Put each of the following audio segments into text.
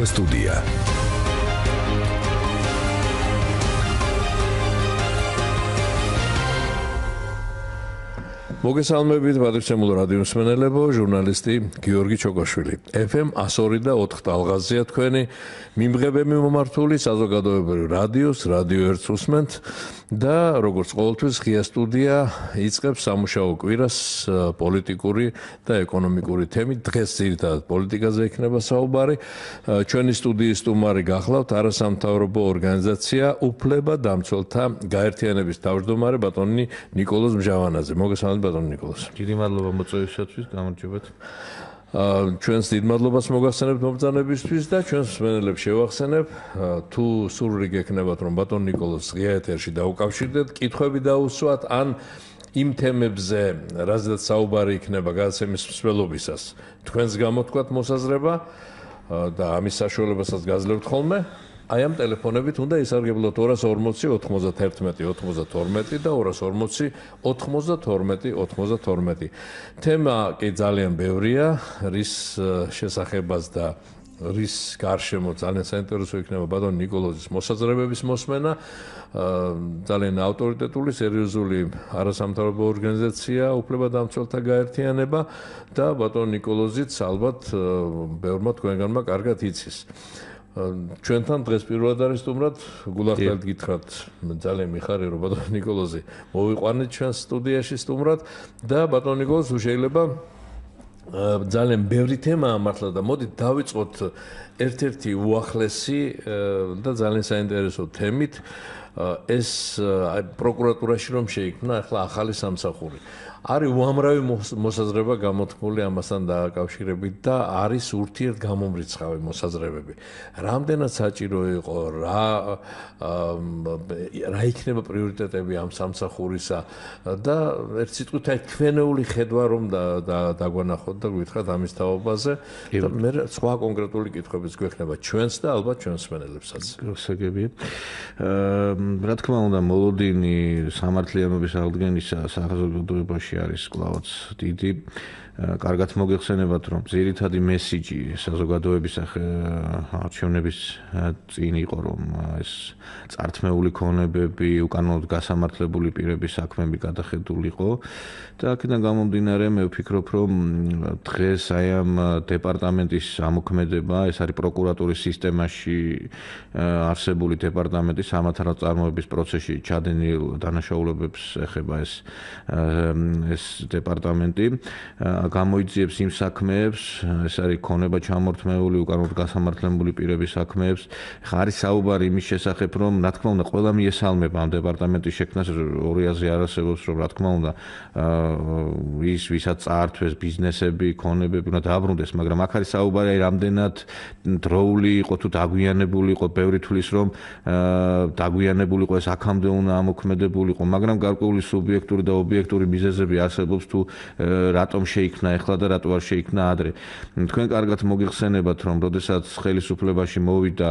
სტუდია. მოგესალმებით პატრიცემულ რადიო მსმენელებო, ჟურნალისტი გიორგი ჩოკოშვილი. FM 102.4 ტალღაზია თქვენი მიმღებები მომართული საზოგადოებრივ რადიოს, რადიო 1-ს უსმენთ და როგორც ყოველთვის ღია სტუდია იწყებს სამუშაო კვირას პოლიტიკური და ეკონომიკური თემით. დღეს ძირითადად პოლიტიკაზე იქნება საუბარი. ჩვენი სტუდიის სტუმარი გახლავთ არასამთავრობო ორგანიზაცია უფლებადამცველთა გაერთიანების თავმჯდომარე ბატონი ნიკოლოზ მჟავანაძე. მოგესალმებით ბატონი ნიკოლოზ. დიდი მადლობა მოწვევისათვის, გამარჯობათ. ჩვენს დიდ მადლობას მოგახსენებთ მომბრძანებისთვის და ჩვენს მსმენელებს შევახსენებ, თუ სურვილი გექნებათ რომ ბატონ ნიკოლოზს ღია ეთერში დაუკავშირდეთ, კითხვები დაუსვათ ან იმ თემებზე, რაზეც საუბარი იქნება გადაცემის მსვლელობისას, თქვენს გამოთქვათ მოსაზრება და ამის საშუალებასაც გაძლევთ ხოლმე. აი ამ ტელეფონებით უნდა ისარგებლოთ 240 91 92 და 240 92 92. თემა კი ძალიან ბევრია, რის შესახებაც და რის გარშემო ძალიან საინტერესო იქნება ბატონ ნიკოლოზის მოსაზრებების მოსმენა. ძალიან ავტორიტეტული, სერიოზული არასამთავრობო ორგანიზაცია უფლებადამცველთა გაერთიანება და ბატონ ნიკოლოზიც ალბათ ბევრმა თქვენგანმა კარგად იცის. ჩვენთან დღეს პირველად არის სტუმრად, გულახდელთ გითხრათ, ძალიან მიხარია რომ ბატონ ნიკოლოზი მოვიყვანეთ ჩვენს სტუდიაში სტუმრად და ბატონ ნიკოლოზ შეიძლება ძალიან ბევრი თემაა მართლა და მოდით დავიწყოთ ერთ-ერთი უახლესი და ძალიან საინტერესო თემით. ეს პროკურატურაში რომ შეიქმნა ახლა ახალი სამსახური. არის უამრავი მოსაზრება გამოთქმული ამასთან დაკავშირებით და არის ურთიერთგამომრიცხავი მოსაზრებები. რამდენად საჭირო იყო, რა იქნება პრიორიტეტები ამ სამსახურისა და ერთ სიტყვით აი თქვენეული ხედვა რომ დაგვანახოთ და გვითხრათ ამის თაობაზე და მე სხვა კონკრეტული კითხვებიც გვექნება ჩვენს და ალბათ ჩვენს მსმენელებსაც. გასაგებია. რა თქმა უნდა, მოლოდინი სამართლიანობის აღდგენისა საზოგადოებაში არის კლავაც დიდი. კარგად მოგეხსენებათ, რომ ძირითადი მესიჯი საზოგადოების არჩევნების წინ იყო, რომ ეს წართმეული ქონებები, უკანონოდ გასამართლებული პირების საქმეები გადახედულიყო და აქედან გამომდინარე მე ვფიქრობ, რომ დღეს აი ამ დეპარტამენტის ამოქმედება, ეს არის პროკურატურის სისტემაში არსებული დეპარტამენტი სამართალდამცავების პროცესში ჩადენილ დანაშაულებებს ეხება ეს დეპარტამენტი. გამოიძიებს იმ საქმეებს, ეს არის ქონება ჩამორთმეული, უკანონოდ გასამართლებული პირების საქმეებს. ხა არის საუბარი იმის შესახებ, რომ რა თქმა უნდა, ყველა მიესალმება ამ დეპარტამენტის შექმნას, ორი აზრი არ არსებობს, რომ რა თქმა უნდა, ის ვისაც წაართვეს ბიზნესები, ქონებები უნდა დააბრუნდეს, მაგრამ აქ არის საუბარი აი რამდენად დროული იყო თუ დაგვიანებული იყო, ბევრი თვლის რომ დაგვიანებული იყო ეს აქამდე უნდა ამოქმედებულიყო, მაგრამ გარკვეული სუბიექტური და ობიექტური მიზეზები არსებობს თუ რატომ შეიქმნა ეხლა და რატო არ შეიქმნა ადრე. თქვენ კარგად მოგიხსენებათ, რომ როდესაც ხელისუფლებაში მოვიდა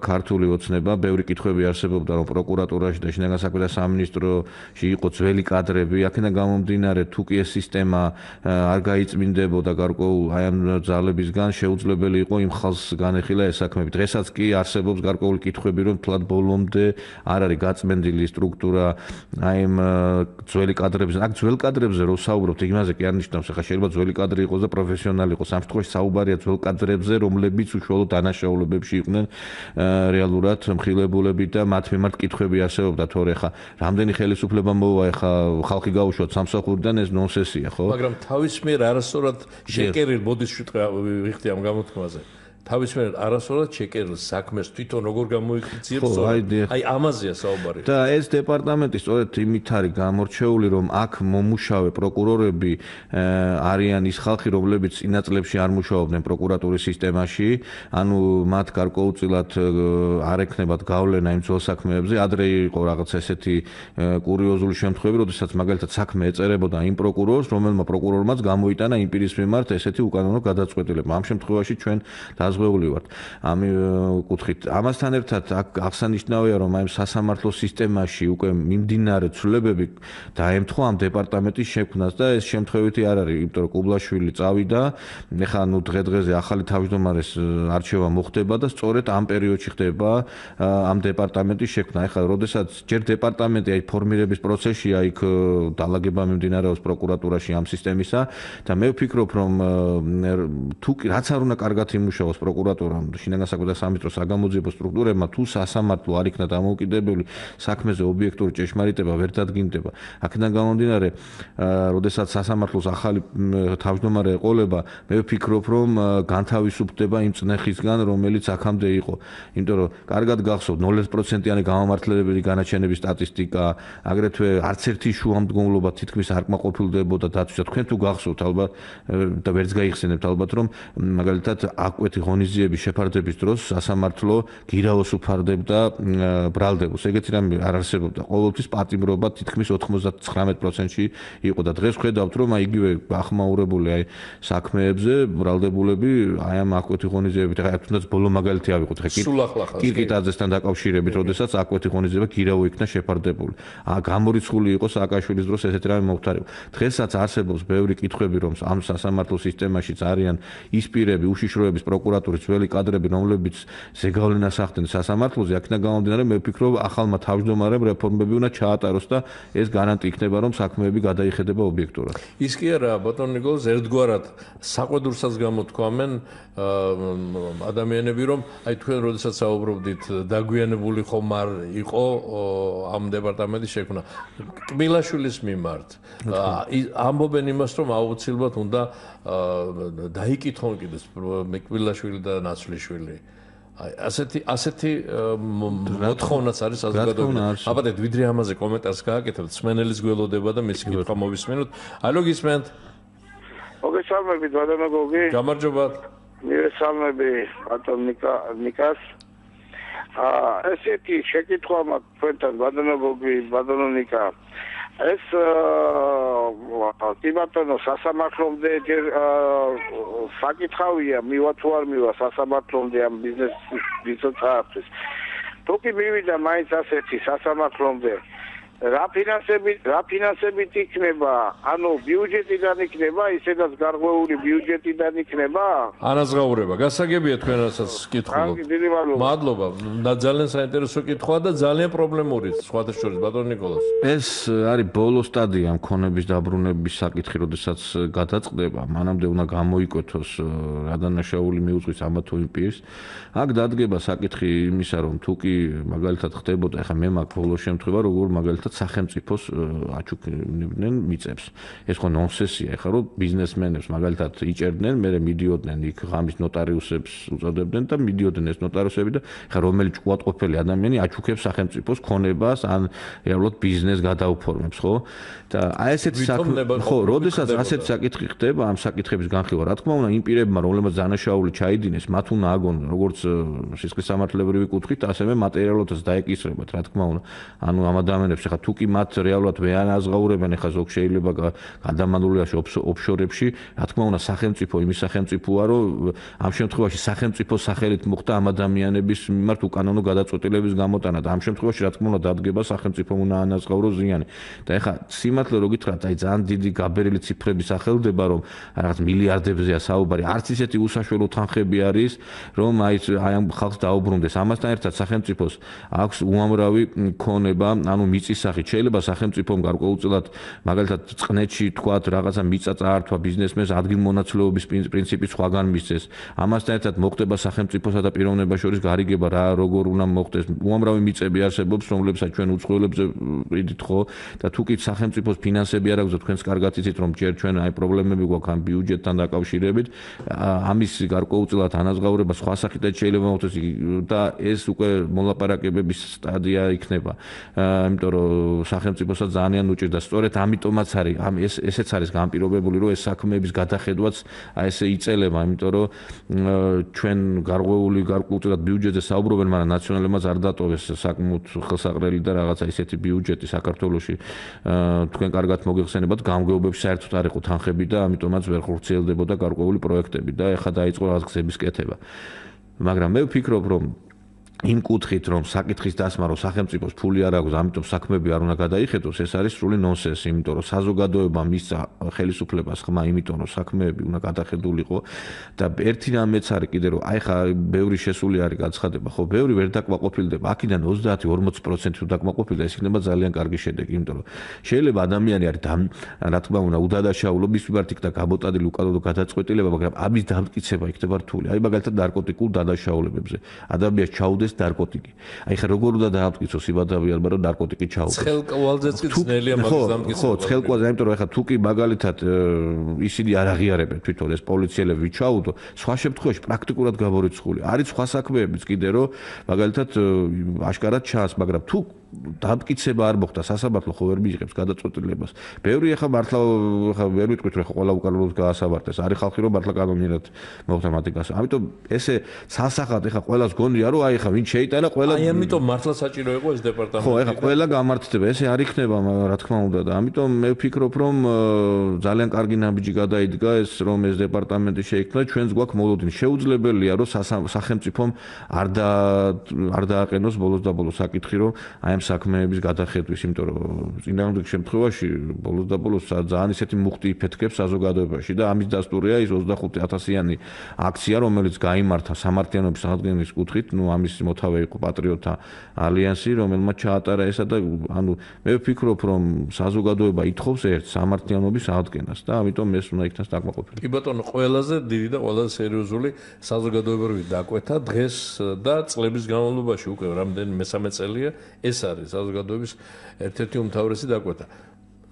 ქართული ოცნება, ბევრი კითხვები არსებობდა, რომ პროკურატურაში და შინაგან საქმეთა სამინისტროში იყო ძველი კადრები, აქედან გამომდინარე, თუ კი ეს სისტემა არ გაიწმინდებოდა გარკვეულ აი ამ ძალებისგან, შეუძლებელი იყო იმ ხალხს განეხილა ეს საქმეები. დღესაც კი არსებობს გარკვეული კითხვები, რომ თლად ბოლომდე არ არის გაწმენდილი სტრუქტურა აი ამ ძველი კადრებზე. აქ ძველ კადრებზე რო საუბრობთ, იმაზე კი არ ნიშნავს, ახლა შეიძლება ძველი კადრი იყოს და პროფესიონალი იყოს. ამ შემთხვევაში საუბარია ძველ კადრებზე, რომლებიც უშუალოდ დანაშაულებებში იყვნენ რეალურად მხილებულები და მათ მიმართ კითხვები არსებობდა, თორე ხა რამდენი ხელისუფლება მოვა, ხა ხალხი გაუშვათ სამსახურიდან, ეს ნონსენსია, ხო? მაგრამ თავის მიერ არასწორად შეკერილ მოდის ვიხდი ამ გამოთქმაზე. თავის მიერ არასწორად შეკერილ საქმეს თვითონ როგორ გამოიქციებს, აი ამაზეა საუბარი. და ეს დეპარტამენტი სწორედ იმით არის გამორჩეული, რომ აქ მომუშავე პროკურორები არიან ის ხალხი, რომლებიც წინა წლებში არ მუშაობდნენ პროკურატურის სისტემაში, ანუ მათ გარკვეულწილად არ ექნებათ გავლენა იმ ძველ საქმეებზე. ადრე იყო რაღაც ესეთი კურიოზული შემთხვევები, როდესაც მაგალითად საქმე ეწერებოდა იმ პროკურორს, რომელმა პროკურორმაც გამოიტანა იმ პირის მიმართ ესეთი უკანონო გადაწყვეტილება. ამ შემთხვევაში ჩვენ განაზღვრეული ვართ ამ კუთხით. ამასთან ერთად აღსანიშნავია რომ აი სასამართლო სისტემაში უკვე მიმდინარე ცვლილებები დაემთხვა ამ დეპარტამენტის შექმნას და ეს შემთხვევითი არ არის, იმიტომ რომ კუბლაშვილი წავიდა, ეხლა დღე-დღეზე ახალი თავმჯდომარის არჩევა მოხდება და სწორედ ამ პერიოდში ხდება ამ დეპარტამენტის შექმნა. ეხლა როდესაც ჯერ დეპარტამენტი აი ფორმირების პროცესია, იქ დალაგება მიმდინარეობს პროკურატურაში ამ სისტემისა და მე ვფიქრობ რომ თუ რაც არ უნდა კარგად იმუშაოს პროკურატურამ, შინაგან საქმეთა სამინისტროს საგამოძიებო სტრუქტურებმა, თუ სასამართლო არ იქნა დამოუკიდებელი, საქმეზე ობიექტური ჭეშმარიტება ვერ დადგინდება. აქედან გამომდინარე, როდესაც სასამართლოს ახალი თავმჯდომარე ეყოლება, მე ვფიქრობ რომ განთავისუფლდება იმ წნეხისგან, რომელიც აქამდე იყო. იმიტომ რომ კარგად გახსოვთ 0%-იანი გამომართლებელი განაჩენების სტატისტიკა, აგრეთვე არც ერთი შუამდგომლობა თითქმის არ კმაყოფილდებოდა დაცვისა. თქვენ თუ გახსოვთ ალბათ და ვერც გაიხსენებთ ალბათ რომ მაგალითად აკვეთი ღონისძიების შეფარდების დროს სასამართლო გირაოს უფარდებდა ბრალდებულს. ეგეთი რამე არ არსებობდა. ყოველთვის პატიმრობა თითქმის 99%-ში იყო და დღეს ხედავთ რომ აი იგივე ახმაურებული აი საქმეებზე ბრალდებულები აი ამ აკვეთი ღონისძიებით ახლა თუნდაც ბოლო მაგალითი ავიღოთ ხა კირკიტაძესთან დაკავშირებით, როდესაც აკვეთი ღონისძიება გირაო იქნა შეფარდებული. გამორიცხული იყო სააკაშვილის დროს ესეთი რამე მოხდარიყო. დღესაც არსებობს ბევრი კითხვები რომ ამ სასამართლო სისტემაშიც არიან ის პირები, უშიშროების პროკურატურის ძველი კადრები, რომლებიც ზეგავლენას ახდენენ სასამართლოზე, აქედან გამომდინარე მე ვფიქრობ ახალმა თავმჯდომარემ რეფორმები უნდა ჩაატაროს და ეს გარანტი იქნება რომ საქმეები გადაიხედება ობიექტურად. ის კი არა, ბატონ ნიკოლოზ, ერთგვარად საყვედურსაც გამოთქვამენ ადამიანები რომ აი თქვენ როდესაც საუბრობდით დაგვიანებული ხომ არ იყო ამ დეპარტამენტის შექმნა კბილაშვილის მიმართ ამბობენ იმას რომ აუცილებლად უნდა დაიკითხონ კიდეც კბილაშვილი და ნაცვლიშვილი აი ასეთი მოთხოვნაც არის საზოგადოებაში. აბადეთ ვიდრე ამაზე კომენტარს გააკეთებთ, სმენელის გველოდება და მისი კითხვა მოვისმენოთ. ალო გისმენთ? მოგესალმებით ბატონო გოგი. გამარჯობა. მივესალმები ბატონ ნიკას. ესეთი შეკითხვა მაქვს თქვენთან ბატონო გოგი, ბატონო ნიკა. ეს ბატონო სასამართლომდე საკითხავია, მივა თუ არ მივა სასამართლომდე ამ ბიზნესის. თუ კი მივიდა მაინც ასეთი სასამართლომდე რა ფინანსებით იქნება? ანუ ბიუჯეტიდან იქნება, ისედაც გარღვეული ბიუჯეტიდან იქნება? ანაზღაურება. გასაგებია თქვენ რასაც კითხულობთ. მადლობა. ძალიან საინტერესო კითხვაა და ძალიან პრობლემური სხვათა შორის ბატონ ნიკოლოზ. ეს არის ბოლო სტადია მქონების დაბრუნების საკითხი, როდესაც გადაწყდება, მანამდე უნდა გამოიკვეთოს რა დანაშაული მიუძღვის ამა თუ იმ პირს. აქ დადგება საკითხი იმისა, რომ თუ კი მაგალითად ხდებოდა, ახლა მე მაქვს ბოლო შემთხვევა, როგორ მაგალითად სახელმწიფოს აჩუქებდნენ მიწებს. ეს ხო ნონსენსია, ეხლა რომ ბიზნესმენებს მაგალითად იჭერდნენ, მერე მიდიოდნენ იქ ღამის ნოტარიუსებს უწოდებდნენ და მიდიოდნენ ეს ნოტარიუსები და ეხლა რომელი ჭკუატყოფელი ადამიანი აჩუქებს სახელმწიფოს ქონებას ან რეალურად ბიზნესს გადაუფორმებს, ხო? და აი ესეთი საქმე, ხო, როდესაც ასეთი საკითხი ხდება, ამ საკითხების განხილვა, რა თქმა უნდა, იმ პირებმა, რომლებმაც დანაშაული ჩაიდინეს, მათ უნდა აგონ როგორც სისხლის სამართლებრივი კუთხით, ასევე მატერიალურადაც დაეკისრებათ, რა თქმა უნდა. ანუ ამ ადამიანებს ხა თუ კი მათ რეალურად ვეანაზღაურებენ, ხა ზოგ შეიძლება გადამანულობაში ოფშორებში, რა თქმა უნდა, სახელმწიფო იმის სახელმწიფოა, რომ ამ შემთხვევაში სახელმწიფოს სახელით მოხდა ამ ადამიანების მიმართ უკანონო გადაწყვეტილების გამოტანა და ამ შემთხვევაში რა თქმა უნდა დადგება სახელმწიფომ უნდა ანაზღაუროს ზიანი. და ეხა სიმართლე რო გითხრათ, აი ძალიან დიდი გაბერილი ციფრები სახელდება, რომ რაღაც მილიარდებზეა საუბარი, არც ისეთი უსაშველო თანხები არის, რომ აი ამ ხალხს დაუბრუნდეს. ამასთან ერთად სახელმწიფოს აქვს უამრავი ქონება, ანუ მიწის სახით შეიძლება სახელმწიფომ გარკვეულწილად მაგალითად წყნეთში თქვათ რაღაცა მიწა წაართვა ბიზნესმენს ადგილმონაცვლეობის პრინციპით სხვაგან მისცეს. ამასთან ერთად მოხდება სახელმწიფოსა და პიროვნებას შორის გარიგება რა როგორ უნდა მოხდეს. უამრავი მიწები არსებობს, რომლებსაც ჩვენ უცხოელებზე ვიდით ხო და თუ კი სახელმწიფოს ფინანსები არ აქვს და თქვენს კარგად იცით რომ ჯერ ჩვენ აი პრობლემები გვაქვს ამ ბიუჯეტთან დაკავშირებით, ამის გარკვეულწილად ანაზღაურება სხვა სახითაც შეიძლება მოხდეს და ეს უკვე მოლაპარაკებების სტადია იქნება. იმიტომ რომ სახელმწიფოსაც ძალიან უჭირდა. სწორედ ამიტომაც არის ესეც არის განპირობებული, რომ ეს საქმეების გადახედვაც აი ესე იწელება, იმიტომ რომ ჩვენ გარკვეულწილად ბიუჯეტზე საუბრობენ, მაგრამ ნაციონალებმა არ დატოვეს საკმაოდ ხელსაყრელი და რაღაცა ისეთი ბიუჯეტი საქართველოში. თქვენ კარგად მოგეხსენებათ, გამგეობებში საერთოდ არ იყო თანხები და ამიტომაც ვერ ხორციელდებოდა გარკვეული პროექტები და ეხლა დაიწყო რაღაც გზების კეთება. მაგრამ მე ვფიქრობ, რომ იმ კუთხით რომ საკითხის დასმა რომ სახელმწიფოს ფული არ აქვს, ამიტომ საქმეები არ უნდა გადაიხედოს, ეს არის სრული ნონსენსი, იმიტომ რომ საზოგადოება მისცა ხელისუფლებას ხმა, იმიტომ რომ საქმეები უნდა გადახედულიყო და ერთი რამეც არის კიდე რომ აი ხა ბევრი შესული არის გაცხადება, ხო, ბევრი ვერ დაკმაყოფილდება, აქედან 30-40% თუ დაკმაყოფილდა, ეს იქნება ძალიან კარგი შედეგი, იმიტომ რომ შეიძლება ადამიანი არის რა თქმა უნდა უდადაშაულო, მის მიმართ იქნება გაბოტადილი უკანონო გადაწყვეტილება, მაგრამ ამის დამტკიცება იქნება რთული. აი მაგალითად ნარკოტიკულ დადაშაულებებზე ადამიანს ჩაუდეს ნარკოტიკი. აი ხა როგორ უნდა დაამტკიცოს იბადავიანმა რომ ნარკოტიკი ჩაუდეს. ცხელკვალზეც კი ძნელია მაგას დამტკიცება. ხო, ცხელკვალზე, იმიტომ რომ ხა თუ კი მაგალითად ისინი არ აღიარებენ თვითონ ეს პოლიციელები ჩაუდო, სხვა შემთხვევაში პრაქტიკულად გამორიცხული. არის სხვა საქმეებიც კიდე რომ მაგალითად აშკარად ჩანს, მაგრამ თუ დამტკიცება არ მოხდა, სასამართლო ხო ვერ მიიღებს გადაწყვეტილებას. ბევრი ხა მართლა ხა ვერ ვიტყვით რომ ყველა უკანონოდ გაასაბარტეს. არის ხალხი რომ მართლა კანონიერად მოხდა მათი გასა. ამიტომ ესე სასახად ხა ყველას გონია რომ აი ხა ვინ შეიტანა ყველა აი ამიტომ მართლა საჭირო იყო ეს დეპარტამენტი. ხო, ეხლა ყველა გამართდება, ესე არ იქნება, რა თქმა უნდა და ამიტომ მე ვფიქრობ, რომ ძალიან კარგი ნაბიჯი გადაიდგა ეს რომ ეს დეპარტამენტი შეიქმნა, ჩვენს გვაქვს მოლოდინი. შეუძლებელია რომ სახელმწიფომ არ დააყენოს ბოლოს და ბოლოს საკითხი, რომ აი ამ საქმეების გადახედვის, იმიტომ რომ წინააღმდეგ შემთხვევაში ბოლოს და ბოლოს ძალიან ისეთი მუხტი იფეთქებს საზოგადოებაში და ამის დასტურია ის 25,000-იანი აქცია, რომელიც გაიმართა სამართლიანობის აღდგენის კუთხით, ну ამის მოთავე იყო პატრიოტთა ალიანსი, რომელმაც ჩაატარა ესა და ანუ მე ვფიქრობ, რომ საზოგადოება ითხოვს ერთ სამართლიანობის აღდგენას და ამიტომ ეს უნდა იქნას დაკმაყოფილი. კი ბატონო, ყველაზე დიდი და ყველაზე სერიოზული საზოგადოებრივი დაკვეთა დღეს და წლების განმავლობაში უკვე რამდენი მესამე წელია ეს არის საზოგადოების ერთ-ერთი უმთავრესი დაკვეთა.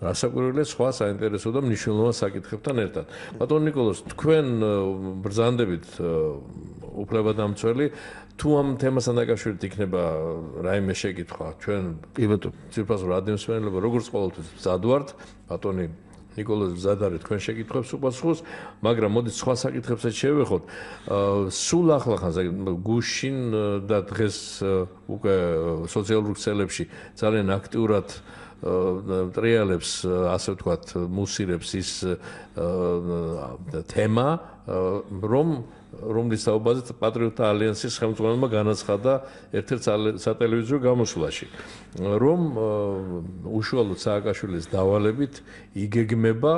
რასაკვირველია სხვა საინტერესო და მნიშვნელოვან საკითხებთან ერთად. ბატონ ნიკოლოზ, თქვენ ბრძანდებით უფლებადამცველი თუ ამ თემასთან დაკავშირებით იქნება რაიმე შეკითხვა, ჩვენ კი ბატონო, ძირფასო რადიომსმენელებო, როგორც ყოველთვის მზად ვართ, ბატონი ნიკოლოზ მზად არის თქვენ შეკითხვებს უპასუხოს, მაგრამ მოდით სხვა საკითხებსაც შევეხოთ. სულ ახლახანს გუშინ და დღეს უკვე სოციალურ ქსელებში ძალიან აქტიურად ტრიალებს, ასე ვთქვათ, მუსირებს ის თემა, რომლის საუბარზე პატრიოტთა ალიანსის ხელმძღვანელმა განაცხადა ერთ-ერთ სატელევიზიო გამოსვლაში, რომ უშუალოდ სააკაშვილის დავალებით იგეგმება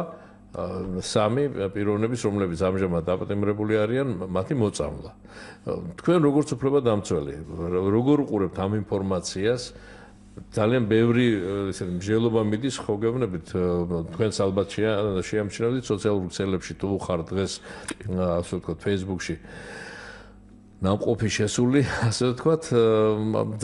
სამი პიროვნების, რომლებიც ამჟამად დაპატიმრებული არიან, მათი მოწამვლა. თქვენ როგორც უფლებადამცველი, როგორ უყურებთ ამ ინფორმაციას? ძალიან ბევრი ესეთი მსჯელობა მიდის, ხო გეუბნებით, თქვენს ალბათ შეამჩნევთ სოციალურ ქსელებში თუ ხარ დღეს, ასე ვთქვათ, Facebook-ში ნამყოფი შესული, ასე ვთქვათ,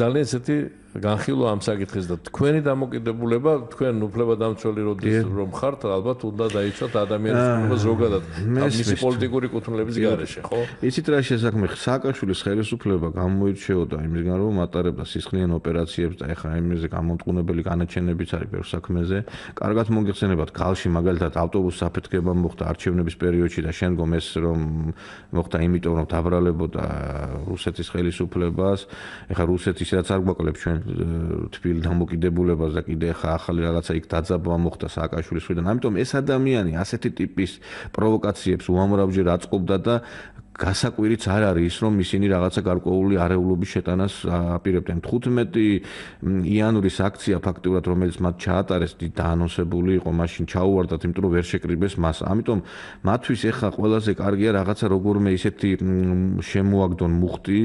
ძალიან ესეთი განხილვა ამ საკითხის და თქვენი დამოკიდებულება, თქვენ უფლებადამცველი რომ ხართ, ალბათ უნდა დაიცვათ ადამიანის უფლება ზოგადად მისი პოლიტიკური კუთვნილების გარეშე, ხო? იცით რა შესაქმე, სააკაშვილის ხელისუფლება გამოირჩეოდა იმისგან, რომ ატარებდა სისხლიან ოპერაციებს და ეხლა იმაზე გამომტყუნებელი განაჩენებიც არის ბევრ საქმეზე. კარგად მოგეხსენებათ, ქალში მაგალითად ავტობუსის საფეთქება მოხდა არჩევნების პერიოდში და შემდგომ ეს რომ მოხდა იმიტომ, რომ დაბრალებოდა რუსეთის ხელისუფლებას. ეხლა რუსეთის რაც არ გვაკლებს ჩვენ თბილ დამოკიდებულებას და კიდე ხა ახალი რაღაცა იქ დაძაბვა მოხდა სააკაშვილის მხრიდან. ამიტომ ეს ადამიანი ასეთი ტიპის პროვოკაციებს უამრავჯერ აწყობდა და გასაკვირიც არ არის ის, რომ ისინი რაღაცა გარკვეული არეულობის შეტანას აპირებდნენ. 15 იანვრის აქცია ფაქტიურად, რომელიც მათ ჩაატარეს, დაანონსებული იყო, მაშინ ჩაუვარდათ, იმიტომ რომ ვერ შეკრიბეს მას. ამიტომ მათთვის ეხლა ყველაზე კარგია რაღაცა როგორმე ისეთი შემოაგდონ მუხტი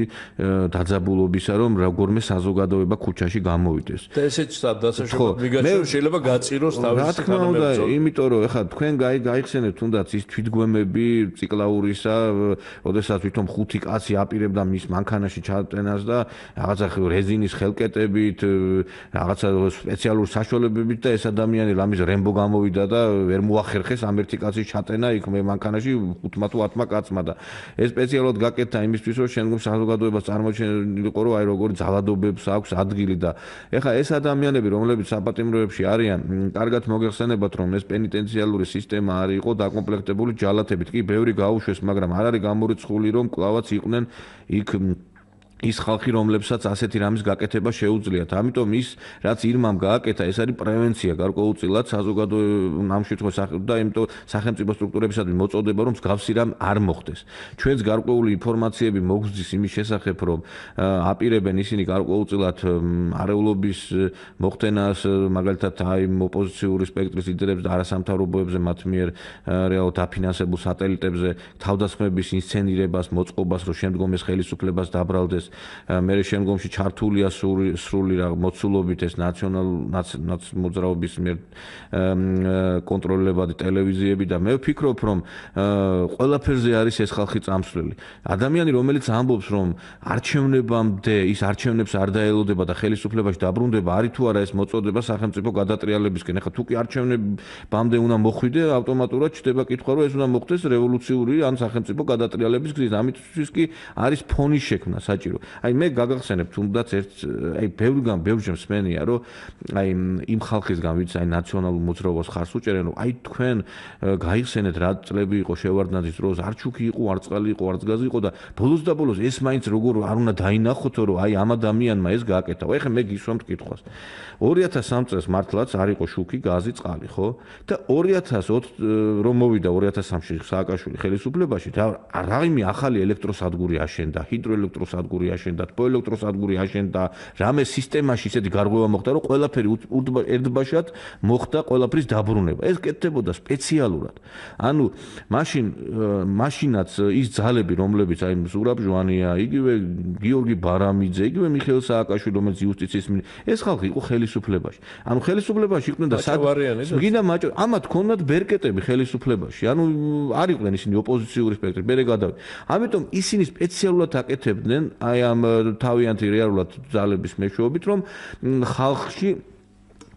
დაძაბულობისა, რომ როგორმე საზოგადოება ქუჩაში გამოვიდეს. და ესეც დასაშობად მიგაჩნია, შეიძლება გაწიროს თავის რა თქმა უნდა, იმიტომ რომ ეხლა თქვენ გაიხსენებთ თუნდაც ის თვითგვემები ციკლაურისა, ოდესაც თვითონ 5 კაცი აპირებდა მის მანქანაში ჩატენას და რაღაცა რეზინის ხელკეტებით, რაღაცა სპეციალურ საშუალებებით და ეს ადამიანი ლამის რემბო გამოვიდა და ვერ მოახერხეს ამ ერთი კაცის ჩატენა იქ მანქანაში 5-მა თუ 10-მა კაცმა და ეს სპეციალურად გაკეთდა იმისთვის, რომ შემდგომ საზოგადოებას წარმოჩენილიყო, რომ აი როგორი ძალადობებს აქვს ადგილი და ეხლა ეს ადამიანები, რომლებიც საპატიმროებში არიან, კარგად მოგეხსენებათ, რომ ეს პენიტენციალური სისტემა არ იყო დაკომპლექტებული ჯალათებით. კი ბევრი გაუშვეს, მაგრამ არ არის გამორიცხული, რომ კლავაც იყვნენ იქ ის ხალხი, რომლებსაც ასეთი რამის გაკეთება შეუძლიათ. ამიტომ ის, რაც ირმამ გააკეთა, ეს არის პრევენცია გარკვეულწილად საზოგადო ამ შემთხვევაში და იმიტომ სახელმწიფო სტრუქტურებისადმი მოწოდება, რომ მსგავსი რამ არ მოხდეს. ჩვენს გარკვეული ინფორმაციები მოგზდის იმის შესახებ, რომ აპირებენ ისინი გარკვეულწილად არეულობის მოხდენას, მაგალითად, აი ოპოზიციური სპექტრის ლიდერებს და არასამთავრობოებზე მათ მიერ რეალურად დაფინანსებულ სატელიტებზე თავდასხმების ინსცენირებას, მოწყობას, რომ შემდგომ ეს ხელისუფლებას დაბრალდეს. მე შემდგომში ჩართულია სრული მოცულობით ეს მოძრაობის მიერ კონტროლებადი ტელევიზიები და მე ვფიქრობ, რომ ყველაფერზე არის ეს ხალხი წამსვლელი. ადამიანი, რომელიც ამბობს, რომ არჩევნებამდე ის არჩევნებს არ დაელოდება და ხელისუფლებაში დაბრუნდება, არის თუ არა ეს მოწოდება სახელმწიფო გადატრიალებისკენ. ეხლა თუ კი არჩევნებამდე უნდა მოხვიდე, ავტომატურად ჩდება კითხვა, რომ ეს უნდა მოხდეს რევოლუციური ან სახელმწიფო გადატრიალების გზით. ამისთვის კი არის ფონის შექმნა საჭირო. აი მე გაგახსენებ თუნდაც ბევრჯერ მსმენია, რომ აი იმ ხალხისგან, ვინც აი ნაციონალურ მოძრაობას ხარს უჭერენ, რომ აი თქვენ გაიხსენეთ რა წლები იყო შევარდნაძის დროს, არჩუკი იყო, არწყალი იყო, არცგაზი იყო და ბოლოს და ბოლოს ეს მაინც როგორ არ უნდა დაინახოთო, რომ აი ამ ადამიანმა ეს გააკეთა. ეხლა მე გისვამთ კითხვას. 2003 წელს მართლაც არ იყო შუქი, გაზი, წყალი, ხო? და 2004 რომ მოვიდა 2003-ში სააკაშვილი ხელისუფლებაში, რაიმე ახალი ელექტროსადგური აშენდა, ჰიდროელექტროსადგური აშენდა, თბოელექტროსადგური აშენდა, რამე სისტემაში ისეთი გარღვევა მოხდა, რომ ყველაფერი ერთბაშად მოხდა ყველაფრის დაბრუნება. ეს კეთდებოდა სპეციალურად. ანუ მაშინაც ის ძალები, რომლებიც აი ზურაბ ჟვანია, იგივე გიორგი ბარამიძე, იგივე მიხეილ სააკაშვილი, რომელიც იუსტიციის ეს ხალხი იყო ხელისუფლებაში. ანუ ხელისუფლებაში იყვნენ და გინდა მაჭო, ამათ ქონდათ ბერკეტები ხელისუფლებაში. ანუ არ იყვნენ ისინი ოპოზიციური სპექტრი, მერე გადავი. ამიტომ ისინი სპეციალურად აკეთებდნენ აი ამ თავიანთი რეალურად ძალების მეშვეობით, რომ ხალხში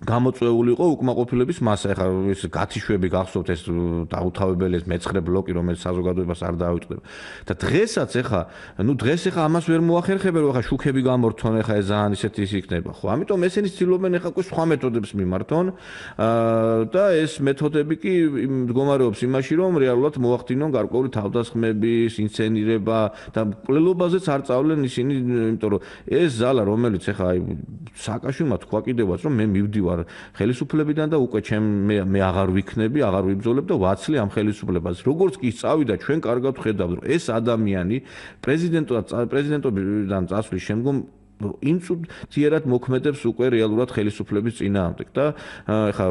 გამოწვეული იყო უკმაყოფილების მასა. ეხლა ეს გათიშვები გახსოვთ, ეს დაუთავებელი ეს მეცხრე ბლოკი, რომელიც საზოგადოებას არ დაავიწყდება. და დღესაც ეხლა, დღეს ეხლა ამას ვერ მოახერხებენ, ეხლა შუქები გამორთონ, ეხლა ეს ძალიან ისეთი ის იქნება, ხო? ამიტომ ესენი ცდილობენ ეხლა უკვე სხვა მეთოდებს მიმართონ და ეს მეთოდები კი მდგომარეობს იმაში, რომ რეალურად მოახდინონ გარკვეული თავდასხმების, ინსცენირება და კვლელობაზეც არ წავლენ ისინი, იმიტომ რომ ეს ზალა, რომელიც ეხლა აი სააკაშვილმა თქვა კიდევაც, რომ მე მივდივარ ხელისუფლებიდან და უკვე მე აღარ ვიქნები, აღარ ვიბრძოლებ და ვაცლი ამ ხელისუფლებას. როგორც კი წავიდა, ჩვენ კარგად ხედავთ, რომ ეს ადამიანი პრეზიდენტობიდან წასვლის შემდგომ ინსტიტუციერად მოქმედებს უკვე რეალურად ხელისუფლების წინააღმდეგ და ეხლა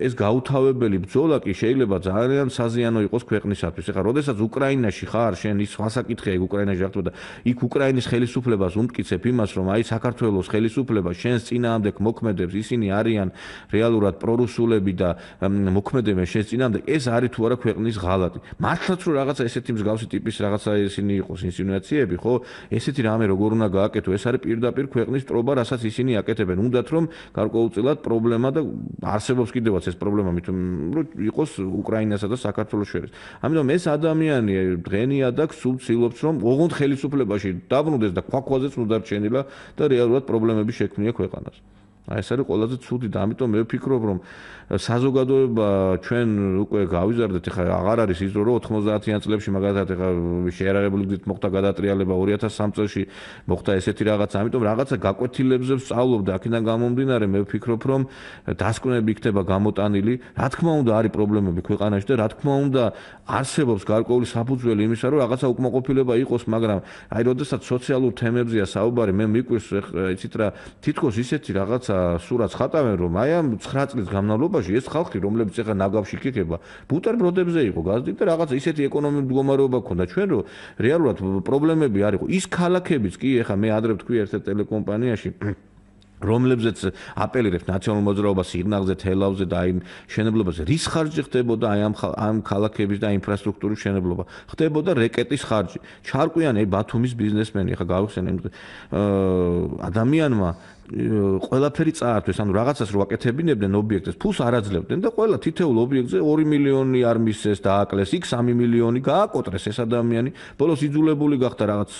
ეს გაუთავებელი ბრძოლა კი შეიძლება ძალიან საზიანო იყოს ქვეყნისათვის. ეხლა როდესაც უკრაინაში ხარ, შენ ის სხვა საკითხია, უკრაინაში ხარ და იქ უკრაინის ხელისუფლებას უმტკიცებ იმას, რომ აი საქართველოს ხელისუფლება შენს წინააღმდეგ მოქმედებს, ისინი არიან რეალურად პრორუსულები და მოქმედებენ შენს წინააღმდეგ, ეს არის თუ არა ქვეყნის ღალატი. მართლაც რომ რაღაცა ესეთი მსგავსი ტიპის რაღაცა ისინი იყოს ინსინუაციები, ხო? ესეთი რამე როგორ უნდა გააკეთო, ეს არის პირდაპირ ქვეყნის ტრობა, რასაც ისინი აკეთებენ. უნდათ რომ გარკვეულწილად პრობლემა და არსებობს კიდევაც ეს პრობლემა, რომ იყოს უკრაინასა და საქართველოს შორის. ამიტომ ეს ადამიანი დღენია და სულ ცდილობს, რომ ოღონდ ხელისუფლებაში დაბრუნდეს და ქვაქვაზეც უნდა რჩენილა და რეალურად პრობლემები შექმნია ქვეყანას. აი ეს არის ყველაზე ცუდი და ამიტომ მე ვფიქრობ, რომ საზოგადოება ჩვენ უკვე გავიზარდეთ, ეხლა აღარ არის ის რომ 90-იან წლებში მაგალითად ეხლა შეიარაღებული გზით მოხდა გადატრიალება 2003 წელში მოხდა ესეთი რაღაც, ამიტომ რაღაცა გაკვეთილებზე ვსწავლობ და აქედან გამომდინარე მე ვფიქრობ, რომ დასკვნები იქნება გამოტანილი. რა თქმა უნდა არის პრობლემები ქვეყანაში და რა თქმა უნდა არსებობს გარკვეული საფუძველი იმისა, რომ რაღაცა უკმაყოფილება იყოს, მაგრამ აი როდესაც სოციალურ თემებზეა საუბარი, მე მიკვირს იცით რა, თითქოს ისეთი რაღაცა სურათს ხატავენ, რომ აი ამ 9 წლის განმავლობაში ეს ხალხი, რომლებიც ეხლა ნაგავში იქება, ბუტერბროდებზე იყო გაზრდილი და რაღაცა ისეთი ეკონომიკური მდგომარეობა ჰქონდა ჩვენ, რომ რეალურად პრობლემები არ იყო. ის ქალაქებიც კი ეხლა მე ადრე ვთქვი ერთ-ერთ ტელეკომპანიაში რომლებზეც აპელირებს ნაციონალურ მოძრაობას სიგნალზე, თელავზე და აი მშენებლობაზე, რის ხარჯი ხდებოდა აი ამ ქალაქების და ინფრასტრუქტურის მშენებლობა? ხდებოდა რეკეტის ხარჯი. ჩარკვიან ბათუმის ბიზნესმენი, ახლა გავიხსენე ადამიანმა ყველაფერი წაართვეს, ანუ რაღაცას რო აკეთებინებდნენ ობიექტებს, ფულს არ აძლევდნენ და ყველა თითოეულ ობიექტზე 2 მილიონი არ მისცეს და აკლეს, იქ 3 მილიონი გააკოტრეს ეს ადამიანი, ბოლოს იძულებული გახდა რაღაც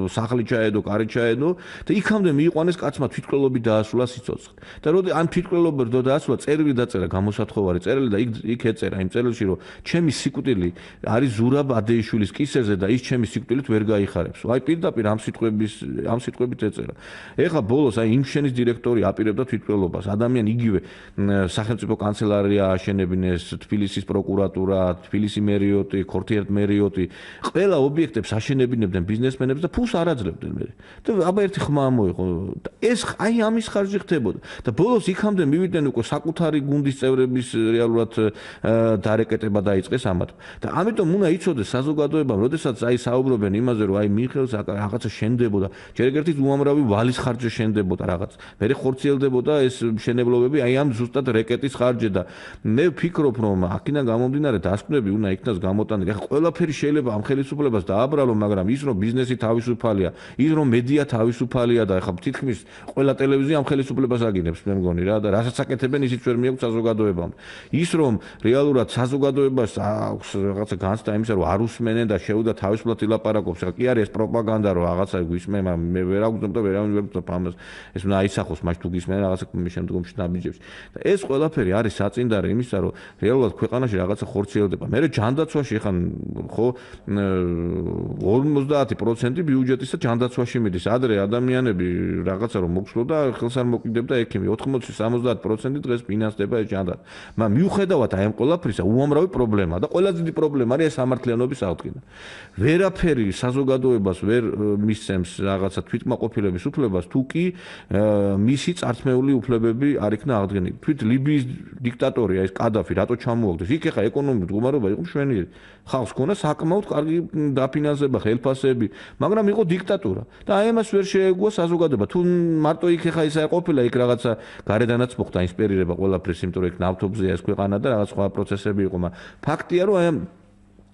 სახლი ჩაედო, კარი ჩაედო და იქამდე მიიყვანეს კაცმა თვითმკვლელობით დაასრულა სიცოცხლე. და როდი ამ თვითმკვლელობით რო დაასრულა, წერილი დაწერა გამოსათხოვარი წერილი და იქ ეწერა იმ წერილში, რომ ჩემი სიკვდილი არის ზურაბ ადეიშვილის კისერზე და ის ჩემი სიკვდილით ვერ გაიხარებს. აი პირდაპირ ამ სიტყვებით ეწერა. ეხლა ბოლოს აი იმ შენის დირექტორი აპირებდა თვითმკვლელობას. ადამიანი იგივე სახელმწიფო კანცელარია აშენებინეს, თბილისის პროკურატურა, თბილისი მერიოტი, ქორთიერთ მერიოტი, ყველა ობიექტებს აშენებინებდნენ ბიზნესმენებს და ფულს არ აძლევდნენ მე. და აბა ერთი ხმა მოიყო. ეს აი ამის ხარჯი ხდებოდა. და ბოლოს იქამდე მივიდნენ უკვე საკუთარი გუნდის წევრების რეალურად დარეკეტება დაიწყეს ამათ. და ამიტომ უნდა იცოდეს საზოგადოებამ, როდესაც აი საუბრობენ იმაზე, რომ აი მიხელს რაღაცა შენდებოდა, ჯერ ერთი უამრავი ვალის ხარჯზე შენდებოდა რაღაც. მე ხორციელდებოდა ეს მშენებლობები აი ამ ზუსტად რეკეტის ხარჯზე და მე ვფიქრობ, რომ აქედან გამომდინარე დასკვნები უნდა იქნას გამოტანილი. ახლა ყველაფერი შეიძლება ამ ხელისუფლებას დააბრალო, მაგრამ ის რომ ბიზნესი თავისუფალია, ის რომ მედია თავისუფალია და ახლა თითქმის ყველა ტელევიზია ამ ხელისუფლებას აგინებს, მე მგონი რა და რასაც აკეთებენ ისიც ვერ მიაქვს საზოგადოებამ. ის რომ რეალურად საზოგადოებას აქვს რაღაცა განცდა იმისა, რომ არ უსმენენ და შეუდა თავისუფლად ილაპარაკობს. ახლა კი არის ეს პროპაგანდა, რომ რაღაცა გვისმენ, მე ვერ აგვწევ და ვერავინ ვერ გვწევ ამას. ეს უნდა აისახოს მას თუ გისმენ რაღაცა შემდგომში ნაბიჯებში. და ეს ყველაფერი არის საწინდარი იმისა, რომ რეალურად ქვეყანაში რაღაცა ხორციელდება. მე ჯანდაცვაში ხან ხო 50% ბიუჯეტისა ჯანდაცვაში მიდის. ადრე ადამიანები რაღაცა რომ მოგშლოდა, ხელს არ მოკიდებდა ექიმი. 80-70% დღეს ფინანსდება ეს ჯანდაცვა. მაგრამ მიუხედავად აი ამ ყველაფრისა, უამრავი პრობლემაა და ყველაზე დიდი პრობლემა არის სამართლიანობის აღდგენა. ვერაფერი საზოგადოებას ვერ მისცემს რაღაცა თვითკმაყოფილების უფლებას, თუ კი მისი წართმეული უფლებები არ იქნა აღდგენილი. თვით ლიბიის დიქტატორი ეს კადაფი რატო ჩამოაგდეს? იქ ეხა ეკონომიკური მდგომარეობა იყო მშვენიერი. ხალხს ქონდა საკმაოდ კარგი დაფინანსება, ხელფასები, მაგრამ იყო დიქტატურა. და აი ამას ვერ შეეგუა საზოგადოება. თუ მარტო იქ ეხა ისა ყოფილა, იქ რაღაცა გარედანაც მოხდა ინსპირირება ყველაფრის, იმიტომ რომ იქ ნავთობზეა ეს ქვეყანა და რაღაც სხვა პროცესები იყო, მაგრამ ფაქტია რომ აი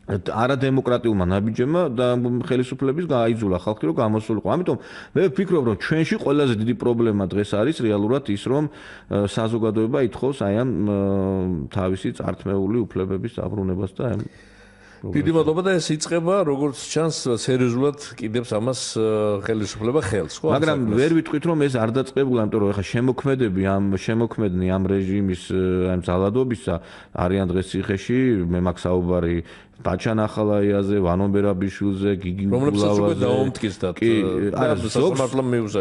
არადემოკრატიულმა ნაბიჯებმა და ხელისუფლების გააიძულა ხალხი რომ გამოსულიყო. ამიტომ მე ვფიქრობ რომ ჩვენში ყველაზე დიდი პრობლემა დღეს არის რეალურად ის რომ საზოგადოება ითხოვს აი ამ თავისი წართმეული უფლებების დაბრუნებას და აი დიდი მადლობა და ეს იწყება როგორც ჩანს სერიოზულად კიდევს ამას ხელისუფლება ხელს ხო? მაგრამ ვერ ვიტყვით რომ ეს არ დაწყებულა, იმიტომ რომ ეხა შემოქმედნი ამ რეჟიმის აი ძალადობისა არიან დღეს ციხეში, მე მაქვს საუბარი ბაჩან ახალაიაზე, ვანო ბერაბიშვილზე, გიგი გულავაზე.